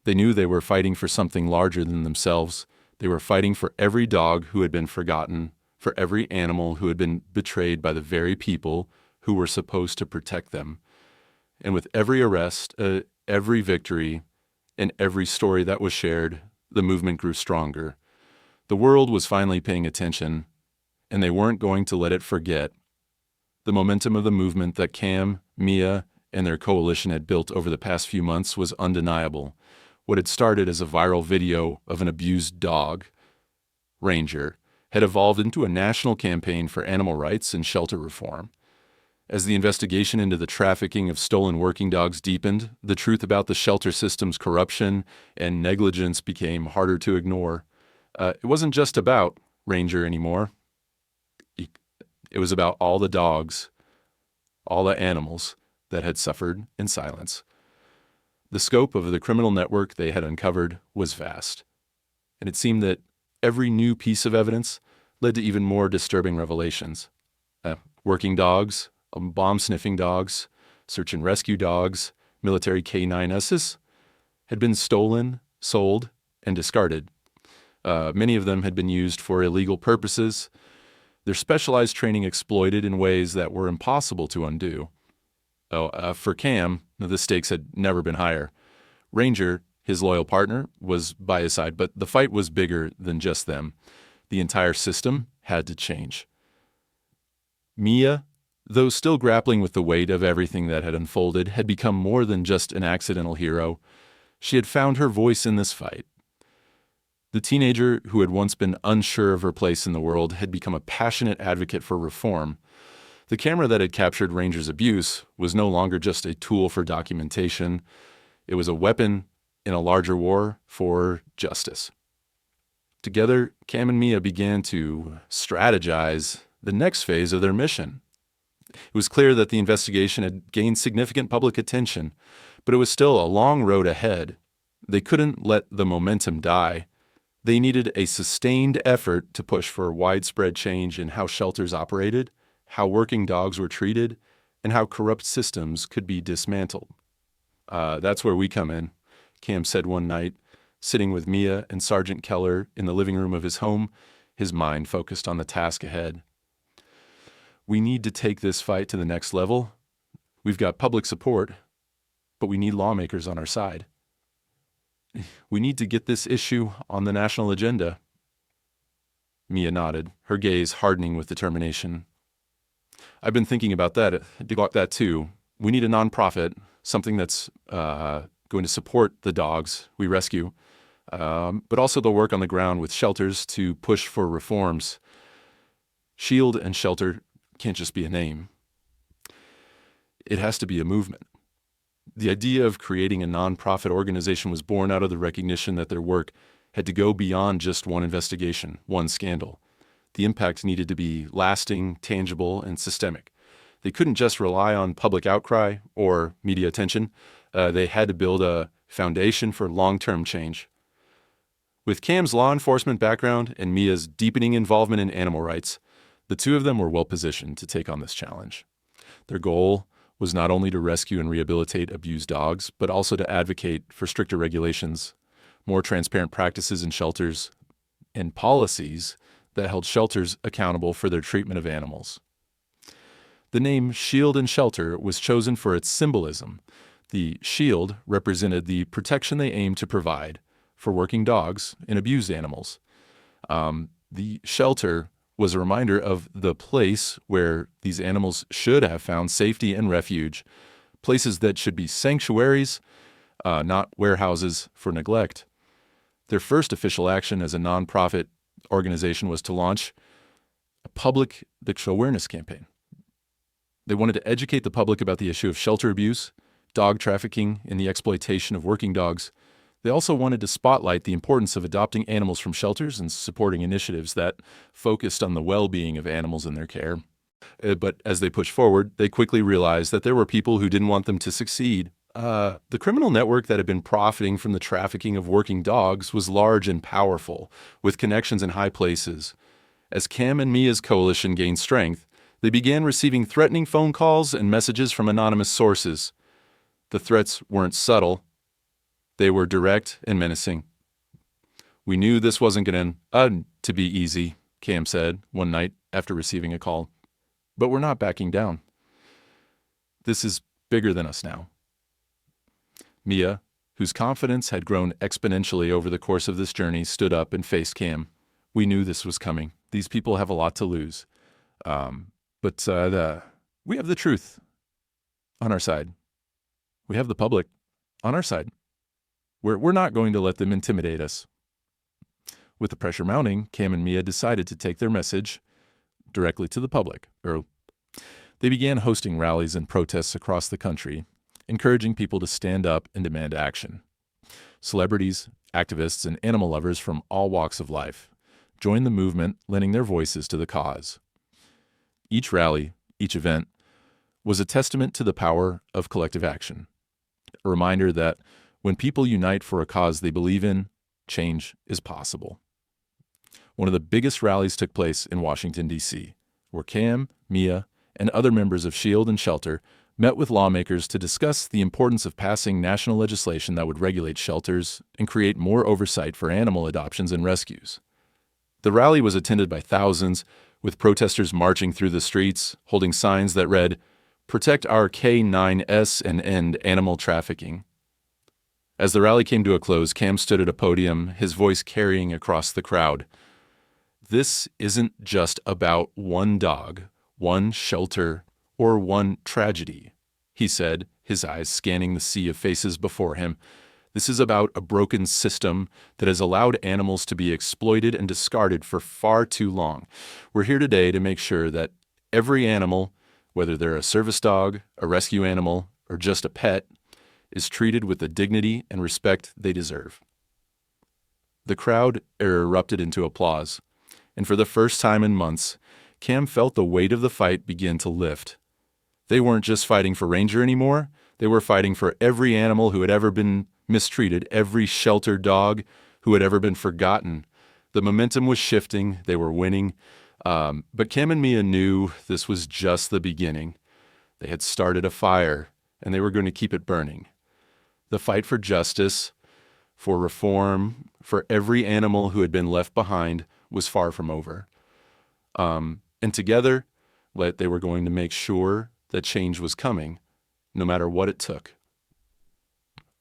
They knew they were fighting for something larger than themselves. They were fighting for every dog who had been forgotten, for every animal who had been betrayed by the very people who were supposed to protect them. And with every arrest, every victory, and every story that was shared, the movement grew stronger. The world was finally paying attention, and they weren't going to let it forget. The momentum of the movement that Cam, Mia, and their coalition had built over the past few months was undeniable. What had started as a viral video of an abused dog, Ranger, had evolved into a national campaign for animal rights and shelter reform. As the investigation into the trafficking of stolen working dogs deepened, the truth about the shelter system's corruption and negligence became harder to ignore. It wasn't just about Ranger anymore. It was about all the dogs, all the animals that had suffered in silence. The scope of the criminal network they had uncovered was vast, and it seemed that every new piece of evidence led to even more disturbing revelations. Working dogs, bomb-sniffing dogs, search and rescue dogs, military K9s had been stolen, sold, and discarded. Many of them had been used for illegal purposes, their specialized training exploited in ways that were impossible to undo. For Cam, the stakes had never been higher. Ranger, his loyal partner, was by his side, but the fight was bigger than just them. The entire system had to change. Mia, though still grappling with the weight of everything that had unfolded, had become more than just an accidental hero. She had found her voice in this fight. The teenager who had once been unsure of her place in the world had become a passionate advocate for reform. The camera that had captured Ranger's abuse was no longer just a tool for documentation. It was a weapon in a larger war for justice. Together, Cam and Mia began to strategize the next phase of their mission. It was clear that the investigation had gained significant public attention, but it was still a long road ahead. They couldn't let the momentum die. They needed a sustained effort to push for widespread change in how shelters operated, how working dogs were treated, and how corrupt systems could be dismantled. That's where we come in, Cam said one night, sitting with Mia and Sergeant Keller in the living room of his home, his mind focused on the task ahead. We need to take this fight to the next level. We've got public support, but we need lawmakers on our side. We need to get this issue on the national agenda. Mia nodded, her gaze hardening with determination. I've been thinking about that too. We need a nonprofit, something that's going to support the dogs we rescue, but also the work on the ground with shelters to push for reforms. Shield and shelter can't just be a name. It has to be a movement. The idea of creating a nonprofit organization was born out of the recognition that their work had to go beyond just one investigation, one scandal. The impact needed to be lasting, tangible, and systemic. They couldn't just rely on public outcry or media attention. They had to build a foundation for long-term change. With Cam's law enforcement background and Mia's deepening involvement in animal rights, the two of them were well-positioned to take on this challenge. Their goal was not only to rescue and rehabilitate abused dogs, but also to advocate for stricter regulations, more transparent practices in shelters, and policies that held shelters accountable for their treatment of animals. The name Shield and Shelter was chosen for its symbolism. The shield represented the protection they aimed to provide for working dogs and abused animals. The shelter was a reminder of the place where these animals should have found safety and refuge, places that should be sanctuaries, not warehouses for neglect. Their first official action as a nonprofit organization was to launch a public addiction awareness campaign. They wanted to educate the public about the issue of shelter abuse, dog trafficking, and the exploitation of working dogs. They also wanted to spotlight the importance of adopting animals from shelters and supporting initiatives that focused on the well-being of animals in their care. But as they pushed forward, they quickly realized that there were people who didn't want them to succeed. The criminal network that had been profiting from the trafficking of working dogs was large and powerful, with connections in high places. As Cam and Mia's coalition gained strength, they began receiving threatening phone calls and messages from anonymous sources. The threats weren't subtle. They were direct and menacing. We knew this wasn't going to be easy, Cam said one night after receiving a call. But we're not backing down. This is bigger than us now. Mia, whose confidence had grown exponentially over the course of this journey, stood up and faced Cam. We knew this was coming. These people have a lot to lose. But we have the truth on our side. We have the public on our side. We're not going to let them intimidate us. With the pressure mounting, Cam and Mia decided to take their message directly to the public. They began hosting rallies and protests across the country, encouraging people to stand up and demand action. Celebrities, activists, and animal lovers from all walks of life joined the movement, lending their voices to the cause. Each rally, each event, was a testament to the power of collective action, a reminder that when people unite for a cause they believe in, change is possible. One of the biggest rallies took place in Washington, D.C., where Cam, Mia, and other members of Shield and Shelter met with lawmakers to discuss the importance of passing national legislation that would regulate shelters and create more oversight for animal adoptions and rescues. The rally was attended by thousands, with protesters marching through the streets, holding signs that read, "Protect our K9S and end animal trafficking." As the rally came to a close, Cam stood at a podium, his voice carrying across the crowd. This isn't just about one dog, one shelter, or one tragedy, he said, his eyes scanning the sea of faces before him. This is about a broken system that has allowed animals to be exploited and discarded for far too long. We're here today to make sure that every animal, whether they're a service dog, a rescue animal, or just a pet, is treated with the dignity and respect they deserve. The crowd erupted into applause, and for the first time in months, Cam felt the weight of the fight begin to lift. They weren't just fighting for Ranger anymore, they were fighting for every animal who had ever been mistreated, every sheltered dog who had ever been forgotten. The momentum was shifting, they were winning, but Cam and Mia knew this was just the beginning. They had started a fire, and they were going to keep it burning. The fight for justice, for reform, for every animal who had been left behind was far from over. And together, they were going to make sure that change was coming, no matter what it took.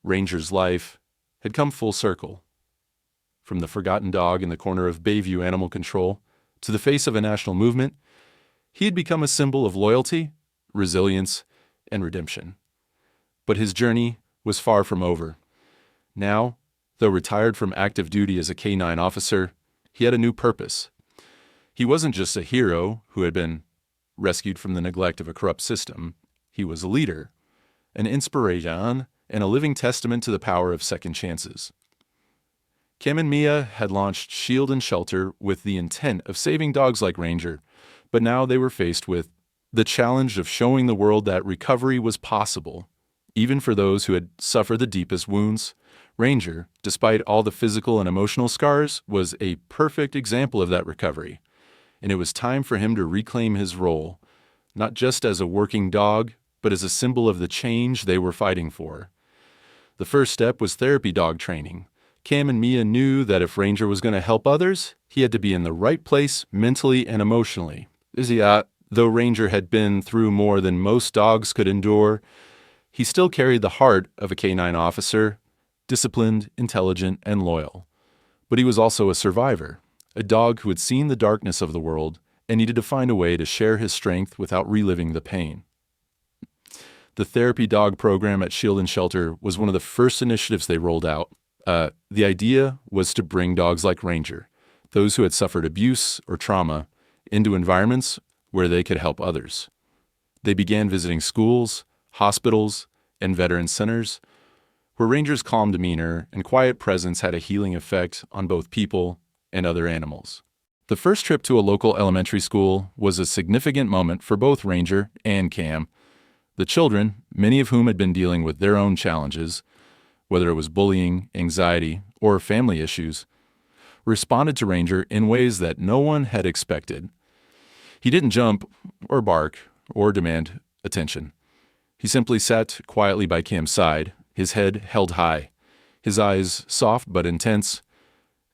Ranger's life had come full circle. From the forgotten dog in the corner of Bayview Animal Control to the face of a national movement, he had become a symbol of loyalty, resilience, and redemption. But his journey was far from over. Now, though retired from active duty as a K-9 officer, he had a new purpose. He wasn't just a hero who had been rescued from the neglect of a corrupt system. He was a leader, an inspiration, and a living testament to the power of second chances. Cam and Mia had launched Shield and Shelter with the intent of saving dogs like Ranger, but now they were faced with the challenge of showing the world that recovery was possible, even for those who had suffered the deepest wounds. Ranger, despite all the physical and emotional scars, was a perfect example of that recovery, and it was time for him to reclaim his role, not just as a working dog, but as a symbol of the change they were fighting for. The first step was therapy dog training. Cam and Mia knew that if Ranger was going to help others, he had to be in the right place mentally and emotionally. Though Ranger had been through more than most dogs could endure, he still carried the heart of a K-9 officer, disciplined, intelligent, and loyal. But he was also a survivor, a dog who had seen the darkness of the world and needed to find a way to share his strength without reliving the pain. The therapy dog program at Shield and Shelter was one of the first initiatives they rolled out. The idea was to bring dogs like Ranger, those who had suffered abuse or trauma, into environments where they could help others. They began visiting schools, hospitals, and veteran centers, where Ranger's calm demeanor and quiet presence had a healing effect on both people and other animals. The first trip to a local elementary school was a significant moment for both Ranger and Cam. The children, many of whom had been dealing with their own challenges, whether it was bullying, anxiety, or family issues, responded to Ranger in ways that no one had expected. He didn't jump or bark or demand attention. He simply sat quietly by Cam's side, his head held high, his eyes soft but intense,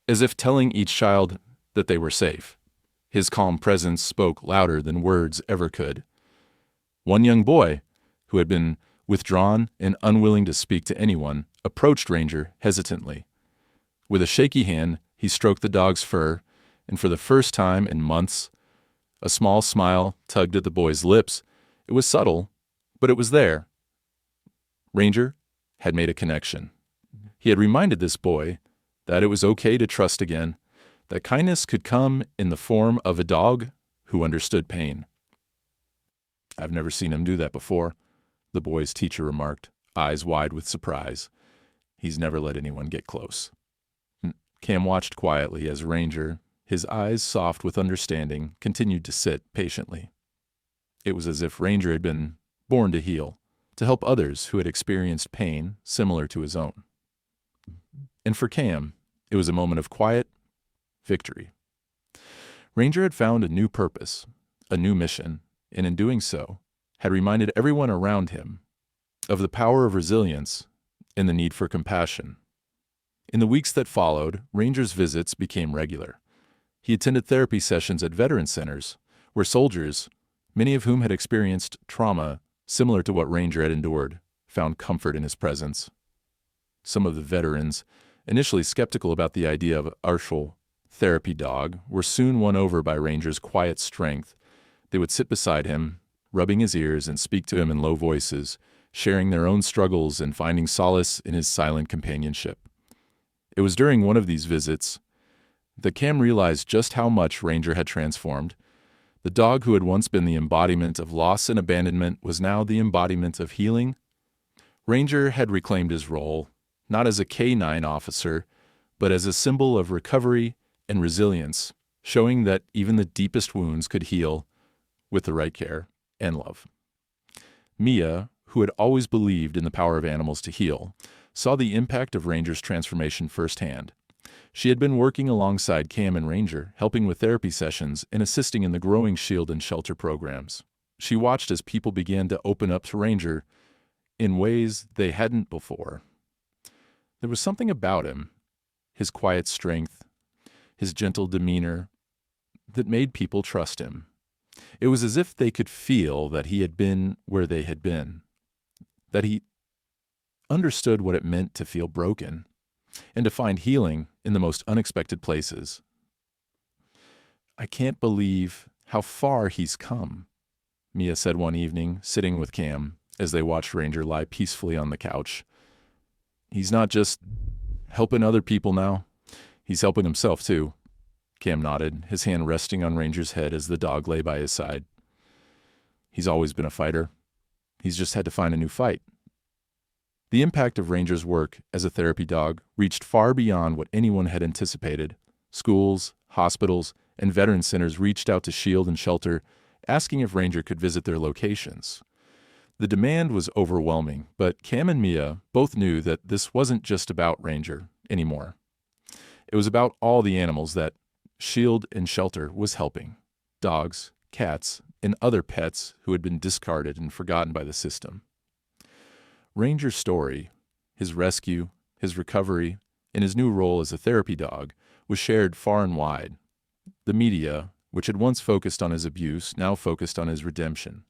as if telling each child that they were safe. His calm presence spoke louder than words ever could. One young boy, who had been withdrawn and unwilling to speak to anyone, approached Ranger hesitantly. With a shaky hand, he stroked the dog's fur, and for the first time in months, a small smile tugged at the boy's lips. It was subtle, but it was there. Ranger had made a connection. He had reminded this boy that it was okay to trust again, that kindness could come in the form of a dog who understood pain. "I've never seen him do that before," the boy's teacher remarked, eyes wide with surprise. "He's never let anyone get close." Cam watched quietly as Ranger, his eyes soft with understanding, continued to sit patiently. It was as if Ranger had been born to heal, to help others who had experienced pain similar to his own. And for Cam, it was a moment of quiet victory. Ranger had found a new purpose, a new mission, and in doing so, had reminded everyone around him of the power of resilience and the need for compassion. In the weeks that followed, Ranger's visits became regular. He attended therapy sessions at veteran centers, where soldiers, many of whom had experienced trauma similar to what Ranger had endured, found comfort in his presence. Some of the veterans, initially skeptical about the idea of Arshel therapy dog, were soon won over by Ranger's quiet strength. They would sit beside him, rubbing his ears, and speak to him in low voices, sharing their own struggles and finding solace in his silent companionship. It was during one of these visits that Cam realized just how much Ranger had transformed. The dog who had once been the embodiment of loss and abandonment was now the embodiment of healing. Ranger had reclaimed his role, not as a K-9 officer, but as a symbol of recovery and resilience, showing that even the deepest wounds could heal with the right care and love. Mia, who had always believed in the power of animals to heal, saw the impact of Ranger's transformation firsthand. She had been working alongside Cam and Ranger, helping with therapy sessions and assisting in the growing shield and shelter programs. She watched as people began to open up to Ranger in ways they hadn't before. There was something about him, his quiet strength, his gentle demeanor, that made people trust him. It was as if they could feel that he had been where they had been, that he understood what it meant to feel broken and to find healing in the most unexpected places. "I can't believe how far he's come," Mia said one evening, sitting with Cam as they watched Ranger lie peacefully on the couch. "He's not just helping other people now, he's helping himself too." Cam nodded, his hand resting on Ranger's head as the dog lay by his side. "He's always been a fighter. He's just had to find a new fight." The impact of Ranger's work as a therapy dog reached far beyond what anyone had anticipated. Schools, hospitals, and veteran centers reached out to Shield and Shelter, asking if Ranger could visit their locations. The demand was overwhelming, but Cam and Mia both knew that this wasn't just about Ranger anymore. It was about all the animals that Shield and Shelter was helping: dogs, cats, and other pets who had been discarded and forgotten by the system. Ranger's story, his rescue, his recovery, and his new role as a therapy dog was shared far and wide. The media, which had once focused on his abuse, now focused on his redemption.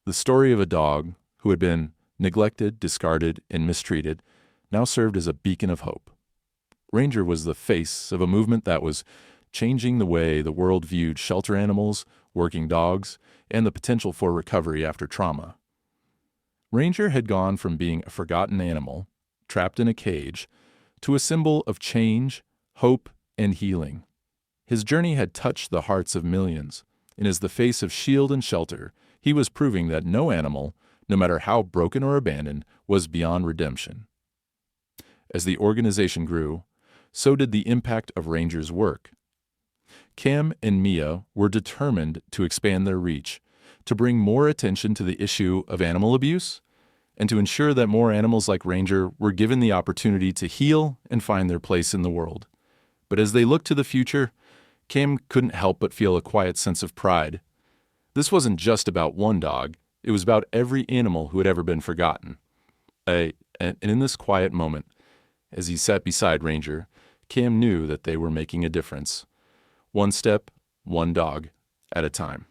The story of a dog who had been neglected, discarded, and mistreated now served as a beacon of hope. Ranger was the face of a movement that was changing the way the world viewed shelter animals, working dogs, and the potential for recovery after trauma. Ranger had gone from being a forgotten animal, trapped in a cage, to a symbol of change, hope, and healing. His journey had touched the hearts of millions, and as the face of Shield and Shelter, he was proving that no animal, no matter how broken or abandoned, was beyond redemption. As the organization grew, so did the impact of Ranger's work. Cam and Mia were determined to expand their reach, to bring more attention to the issue of animal abuse, and to ensure that more animals like Ranger were given the opportunity to heal and find their place in the world. But as they looked to the future, Cam couldn't help but feel a quiet sense of pride. This wasn't just about one dog, it was about every animal who had ever been forgotten. And in this quiet moment, as he sat beside Ranger, Cam knew that they were making a difference. One step, one dog, at a time.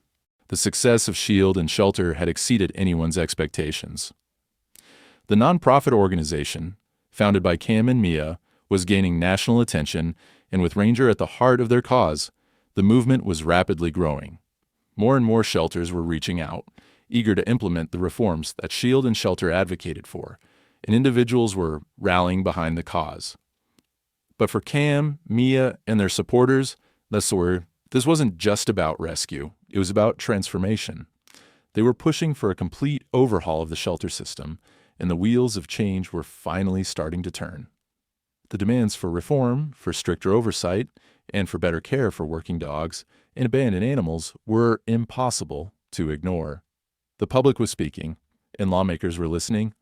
The success of Shield and Shelter had exceeded anyone's expectations. The nonprofit organization, founded by Cam and Mia, was gaining national attention, and with Ranger at the heart of their cause, the movement was rapidly growing. More and more shelters were reaching out, eager to implement the reforms that Shield and Shelter advocated for, and individuals were rallying behind the cause. But for Cam, Mia, and their supporters, this wasn't just about rescue, it was about transformation. They were pushing for a complete overhaul of the shelter system, and the wheels of change were finally starting to turn. The demands for reform, for stricter oversight, and for better care for working dogs and abandoned animals were impossible to ignore. The public was speaking, and lawmakers were listening.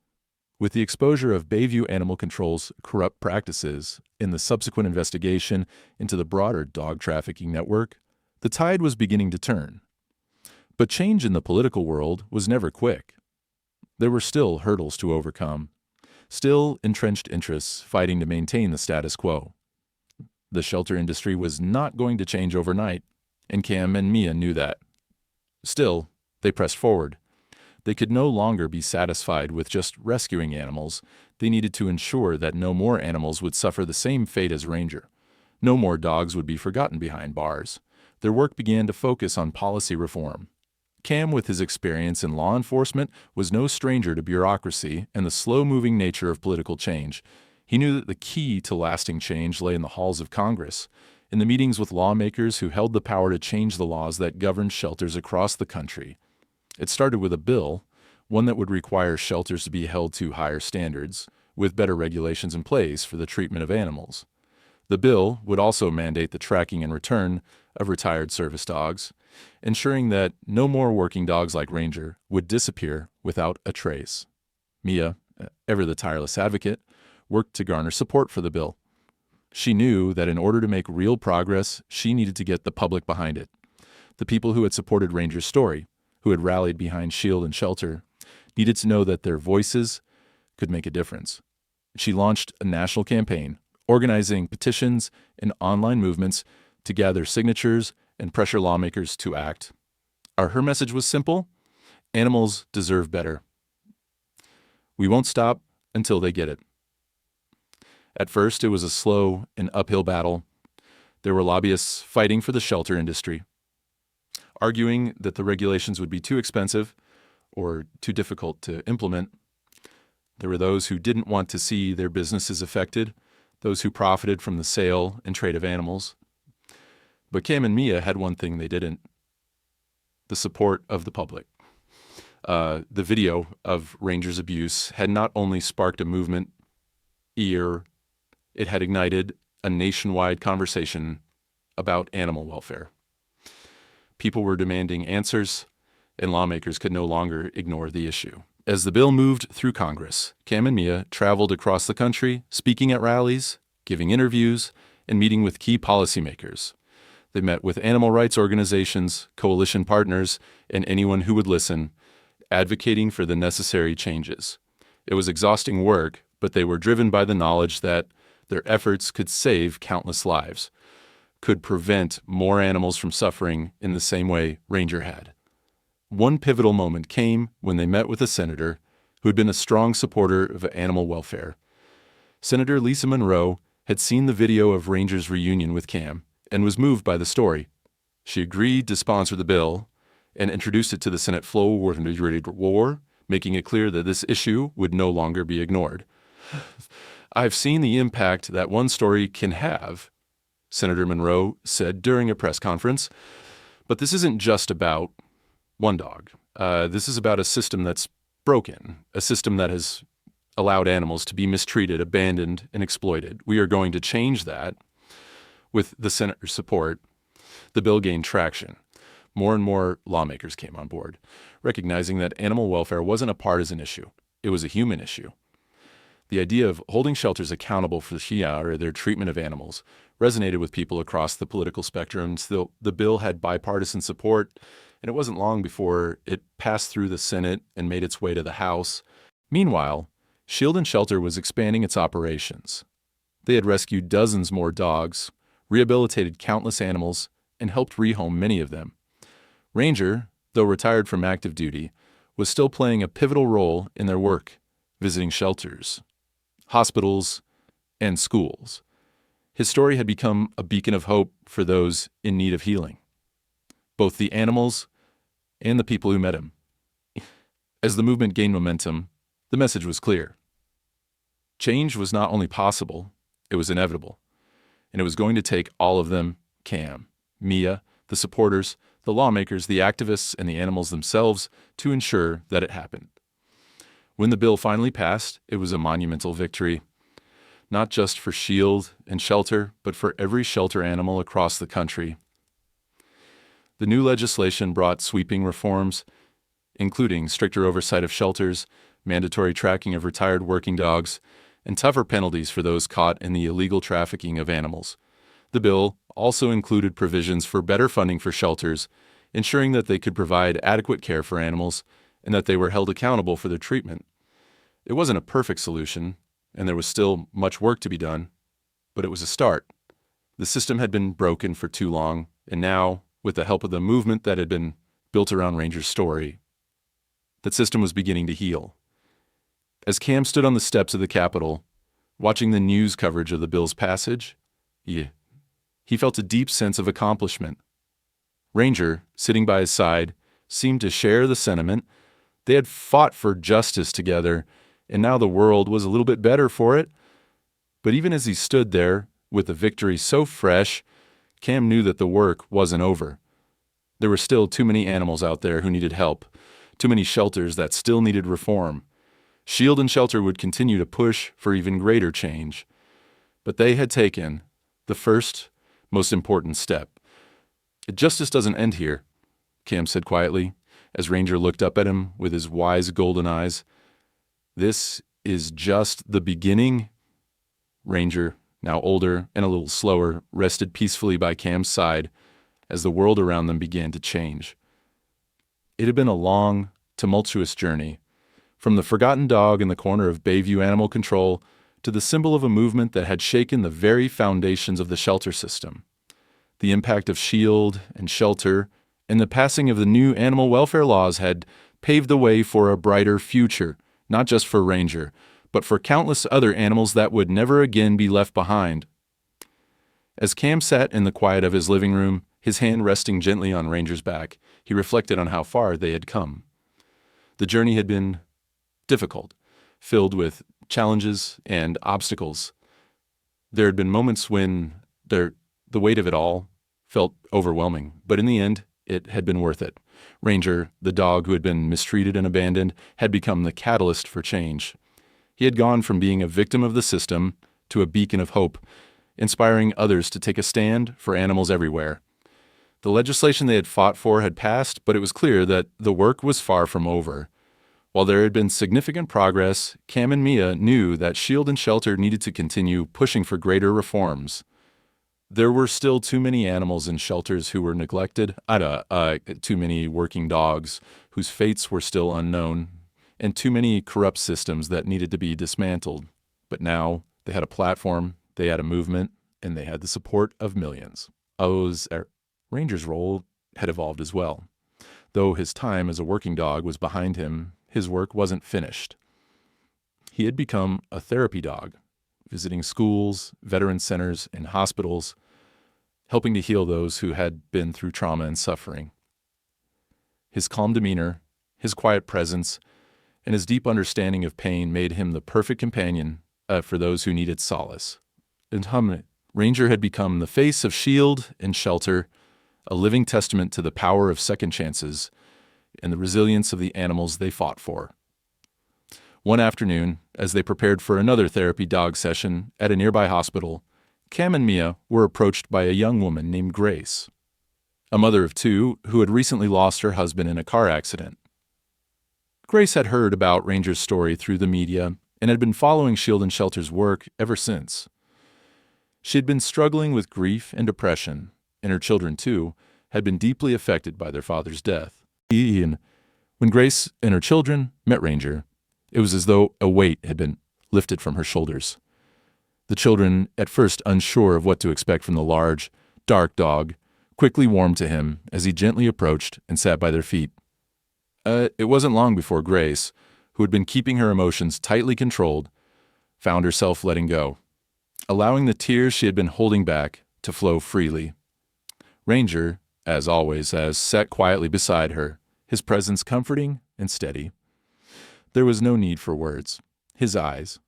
With the exposure of Bayview Animal Control's corrupt practices and the subsequent investigation into the broader dog trafficking network, the tide was beginning to turn. But change in the political world was never quick. There were still hurdles to overcome, still entrenched interests fighting to maintain the status quo. The shelter industry was not going to change overnight, and Cam and Mia knew that. Still, they pressed forward. They could no longer be satisfied with just rescuing animals. They needed to ensure that no more animals would suffer the same fate as Ranger. No more dogs would be forgotten behind bars. Their work began to focus on policy reform. Cam, with his experience in law enforcement, was no stranger to bureaucracy and the slow-moving nature of political change. He knew that the key to lasting change lay in the halls of Congress, in the meetings with lawmakers who held the power to change the laws that governed shelters across the country. It started with a bill, one that would require shelters to be held to higher standards, with better regulations in place for the treatment of animals. The bill would also mandate the tracking and return of retired service dogs, ensuring that no more working dogs like Ranger would disappear without a trace. Mia, ever the tireless advocate, worked to garner support for the bill. She knew that in order to make real progress, she needed to get the public behind it. The people who had supported Ranger's story, who had rallied behind Shield and Shelter, needed to know that their voices could make a difference. She launched a national campaign, organizing petitions and online movements to gather signatures and pressure lawmakers to act. Her message was simple: animals deserve better. We won't stop until they get it. At first, it was a slow and uphill battle. There were lobbyists fighting for the shelter industry, arguing that the regulations would be too expensive or too difficult to implement. There were those who didn't want to see their businesses affected, those who profited from the sale and trade of animals. But Cam and Mia had one thing they didn't: the support of the public. The video of Ranger's abuse had not only sparked a movement, it had ignited a nationwide conversation about animal welfare. People were demanding answers, and lawmakers could no longer ignore the issue. As the bill moved through Congress, Cam and Mia traveled across the country, speaking at rallies, giving interviews, and meeting with key policymakers. They met with animal rights organizations, coalition partners, and anyone who would listen, advocating for the necessary changes. It was exhausting work, but they were driven by the knowledge that their efforts could save countless lives, could prevent more animals from suffering in the same way Ranger had. One pivotal moment came when they met with a senator who had been a strong supporter of animal welfare. Senator Lisa Monroe had seen the video of Ranger's reunion with Cam and was moved by the story. She agreed to sponsor the bill and introduced it to the Senate floor, making it clear that this issue would no longer be ignored. "I've seen the impact that one story can have," Senator Monroe said during a press conference, "but this isn't just about one dog. This is about a system that's broken, a system that has allowed animals to be mistreated, abandoned, and exploited. We are going to change that." With the senator's support, the bill gained traction. More and more lawmakers came on board, recognizing that animal welfare wasn't a partisan issue. It was a human issue. The idea of holding shelters accountable for their treatment of animals resonated with people across the political spectrum. Still, the bill had bipartisan support, and it wasn't long before it passed through the Senate and made its way to the House. Meanwhile, Shield and Shelter was expanding its operations. They had rescued dozens more dogs, rehabilitated countless animals, and helped rehome many of them. Ranger, though retired from active duty, was still playing a pivotal role in their work, visiting shelters, hospitals, and schools. His story had become a beacon of hope for those in need of healing, both the animals and the people who met him. As the movement gained momentum, the message was clear. Change was not only possible, it was inevitable. And it was going to take all of them: Cam, Mia, the supporters, the lawmakers, the activists, and the animals themselves, to ensure that it happened. When the bill finally passed, it was a monumental victory, not just for Shield and Shelter, but for every shelter animal across the country. The new legislation brought sweeping reforms, including stricter oversight of shelters, mandatory tracking of retired working dogs, and tougher penalties for those caught in the illegal trafficking of animals. The bill also included provisions for better funding for shelters, ensuring that they could provide adequate care for animals and that they were held accountable for their treatment. It wasn't a perfect solution, and there was still much work to be done, but it was a start. The system had been broken for too long, and now, with the help of the movement that had been built around Ranger's story, that system was beginning to heal. As Cam stood on the steps of the Capitol, watching the news coverage of the bill's passage, he felt a deep sense of accomplishment. Ranger, sitting by his side, seemed to share the sentiment. They had fought for justice together, and now the world was a little bit better for it. But even as he stood there, with the victory so fresh, Cam knew that the work wasn't over. There were still too many animals out there who needed help, too many shelters that still needed reform. Shield and Shelter would continue to push for even greater change. But they had taken the first, most important step. Justice doesn't end here, Cam said quietly, as Ranger looked up at him with his wise golden eyes. This is just the beginning. Ranger, now older and a little slower, rested peacefully by Cam's side as the world around them began to change. It had been a long, tumultuous journey, from the forgotten dog in the corner of Bayview Animal Control to the symbol of a movement that had shaken the very foundations of the shelter system. The impact of Shield and Shelter and the passing of the new animal welfare laws had paved the way for a brighter future, not just for Ranger, but for countless other animals that would never again be left behind. As Cam sat in the quiet of his living room, his hand resting gently on Ranger's back, he reflected on how far they had come. The journey had been difficult, filled with challenges and obstacles. There had been moments when the weight of it all felt overwhelming, but in the end, it had been worth it. Ranger, the dog who had been mistreated and abandoned, had become the catalyst for change. He had gone from being a victim of the system to a beacon of hope, inspiring others to take a stand for animals everywhere. The legislation they had fought for had passed, but it was clear that the work was far from over. While there had been significant progress, Cam and Mia knew that Shield and Shelter needed to continue pushing for greater reforms. There were still too many animals in shelters who were neglected, too many working dogs whose fates were still unknown, and too many corrupt systems that needed to be dismantled. But now they had a platform, they had a movement, and they had the support of millions. Ranger's role had evolved as well. Though his time as a working dog was behind him, his work wasn't finished. He had become a therapy dog, visiting schools, veteran centers, and hospitals, helping to heal those who had been through trauma and suffering. His calm demeanor, his quiet presence, and his deep understanding of pain made him the perfect companion for those who needed solace. Ranger had become the face of Shield and Shelter, a living testament to the power of second chances and the resilience of the animals they fought for. One afternoon, as they prepared for another therapy dog session at a nearby hospital, Cam and Mia were approached by a young woman named Grace, a mother of two who had recently lost her husband in a car accident. Grace had heard about Ranger's story through the media and had been following Shield and Shelter's work ever since. She had been struggling with grief and depression, and her children, too, had been deeply affected by their father's death. When Grace and her children met Ranger, it was as though a weight had been lifted from her shoulders. The children, at first unsure of what to expect from the large, dark dog, quickly warmed to him as he gently approached and sat by their feet. It wasn't long before Grace, who had been keeping her emotions tightly controlled, found herself letting go, allowing the tears she had been holding back to flow freely. Ranger, as always, sat quietly beside her, his presence comforting and steady. There was no need for words. His eyes,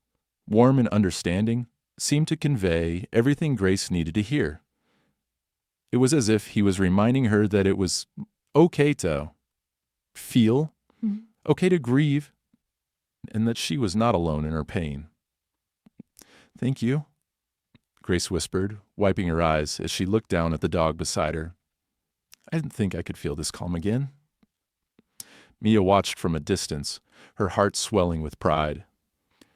warm and understanding, seemed to convey everything Grace needed to hear. It was as if he was reminding her that it was okay to feel, okay to grieve, and that she was not alone in her pain. "Thank you," Grace whispered, wiping her eyes as she looked down at the dog beside her. "I didn't think I could feel this calm again." Mia watched from a distance, her heart swelling with pride.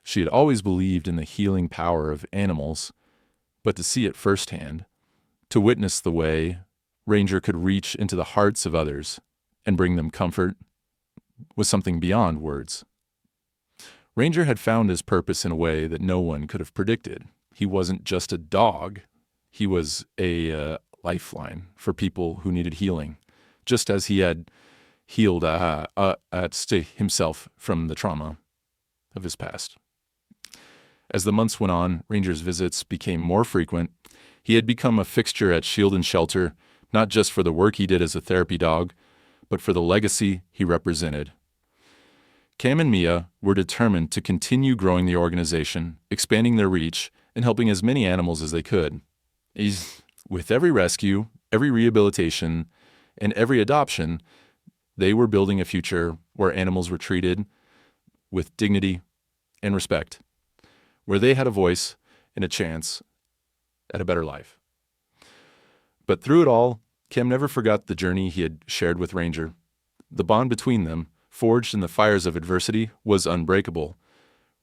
She had always believed in the healing power of animals, but to see it firsthand, to witness the way Ranger could reach into the hearts of others and bring them comfort, was something beyond words. Ranger had found his purpose in a way that no one could have predicted. He wasn't just a dog. He was a lifeline for people who needed healing, just as he had healed himself from the trauma of his past. As the months went on, Ranger's visits became more frequent. He had become a fixture at Shield and Shelter, not just for the work he did as a therapy dog, but for the legacy he represented. Cam and Mia were determined to continue growing the organization, expanding their reach, and helping as many animals as they could. With every rescue, every rehabilitation, and every adoption, they were building a future where animals were treated with dignity and respect, where they had a voice and a chance at a better life. But through it all, Cam never forgot the journey he had shared with Ranger. The bond between them, forged in the fires of adversity, was unbreakable.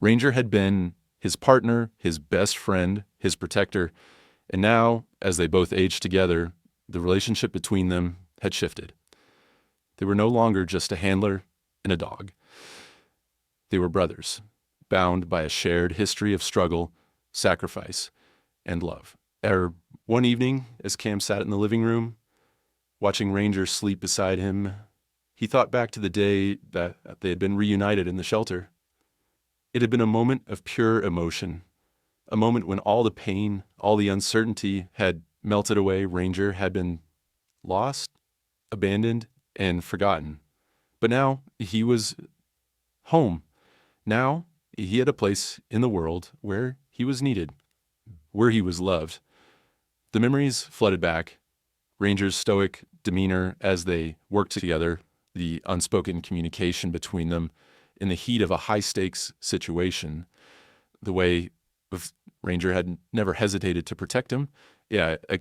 Ranger had been his partner, his best friend, his protector, and now, as they both aged together, the relationship between them had shifted. They were no longer just a handler and a dog. They were brothers, bound by a shared history of struggle, sacrifice, and love. One evening, as Cam sat in the living room, watching Ranger sleep beside him, he thought back to the day that they had been reunited in the shelter. It had been a moment of pure emotion, a moment when all the pain, all the uncertainty had melted away. Ranger had been lost, abandoned, and forgotten. But now he was home. Now he had a place in the world where he was needed, where he was loved. The memories flooded back. Ranger's stoic demeanor as they worked together, the unspoken communication between them in the heat of a high-stakes situation, the way Ranger had never hesitated to protect him.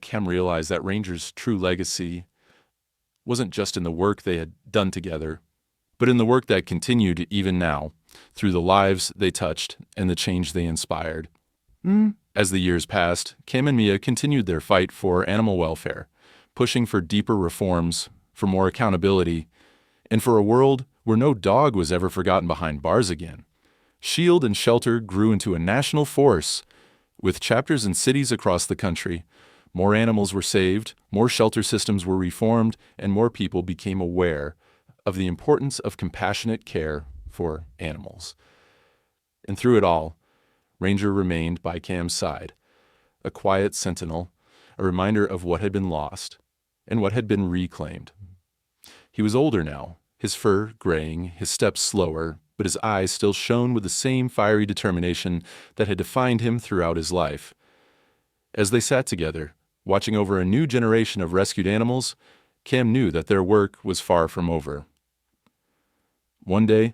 Cam realized that Ranger's true legacy wasn't just in the work they had done together, but in the work that continued even now, through the lives they touched and the change they inspired. As the years passed, Cam and Mia continued their fight for animal welfare, pushing for deeper reforms, for more accountability, and for a world where no dog was ever forgotten behind bars again. Shield and Shelter grew into a national force, with chapters in cities across the country. More animals were saved, more shelter systems were reformed, and more people became aware of the importance of compassionate care for animals. And through it all, Ranger remained by Cam's side, a quiet sentinel, a reminder of what had been lost and what had been reclaimed. He was older now, his fur graying, his steps slower, but his eyes still shone with the same fiery determination that had defined him throughout his life. As they sat together, watching over a new generation of rescued animals, Cam knew that their work was far from over. One day,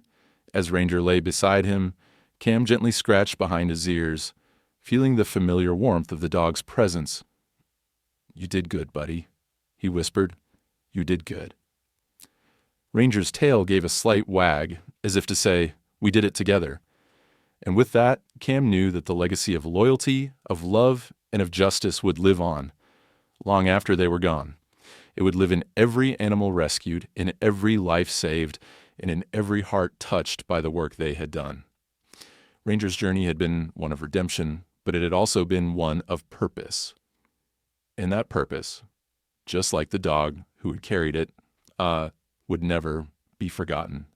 as Ranger lay beside him, Cam gently scratched behind his ears, feeling the familiar warmth of the dog's presence. "You did good, buddy," he whispered. "You did good." Ranger's tail gave a slight wag, as if to say, "We did it together." And with that, Cam knew that the legacy of loyalty, of love, and of justice would live on, long after they were gone. It would live in every animal rescued, in every life saved, and in every heart touched by the work they had done. Ranger's journey had been one of redemption, but it had also been one of purpose. And that purpose, just like the dog who had carried it, would never be forgotten.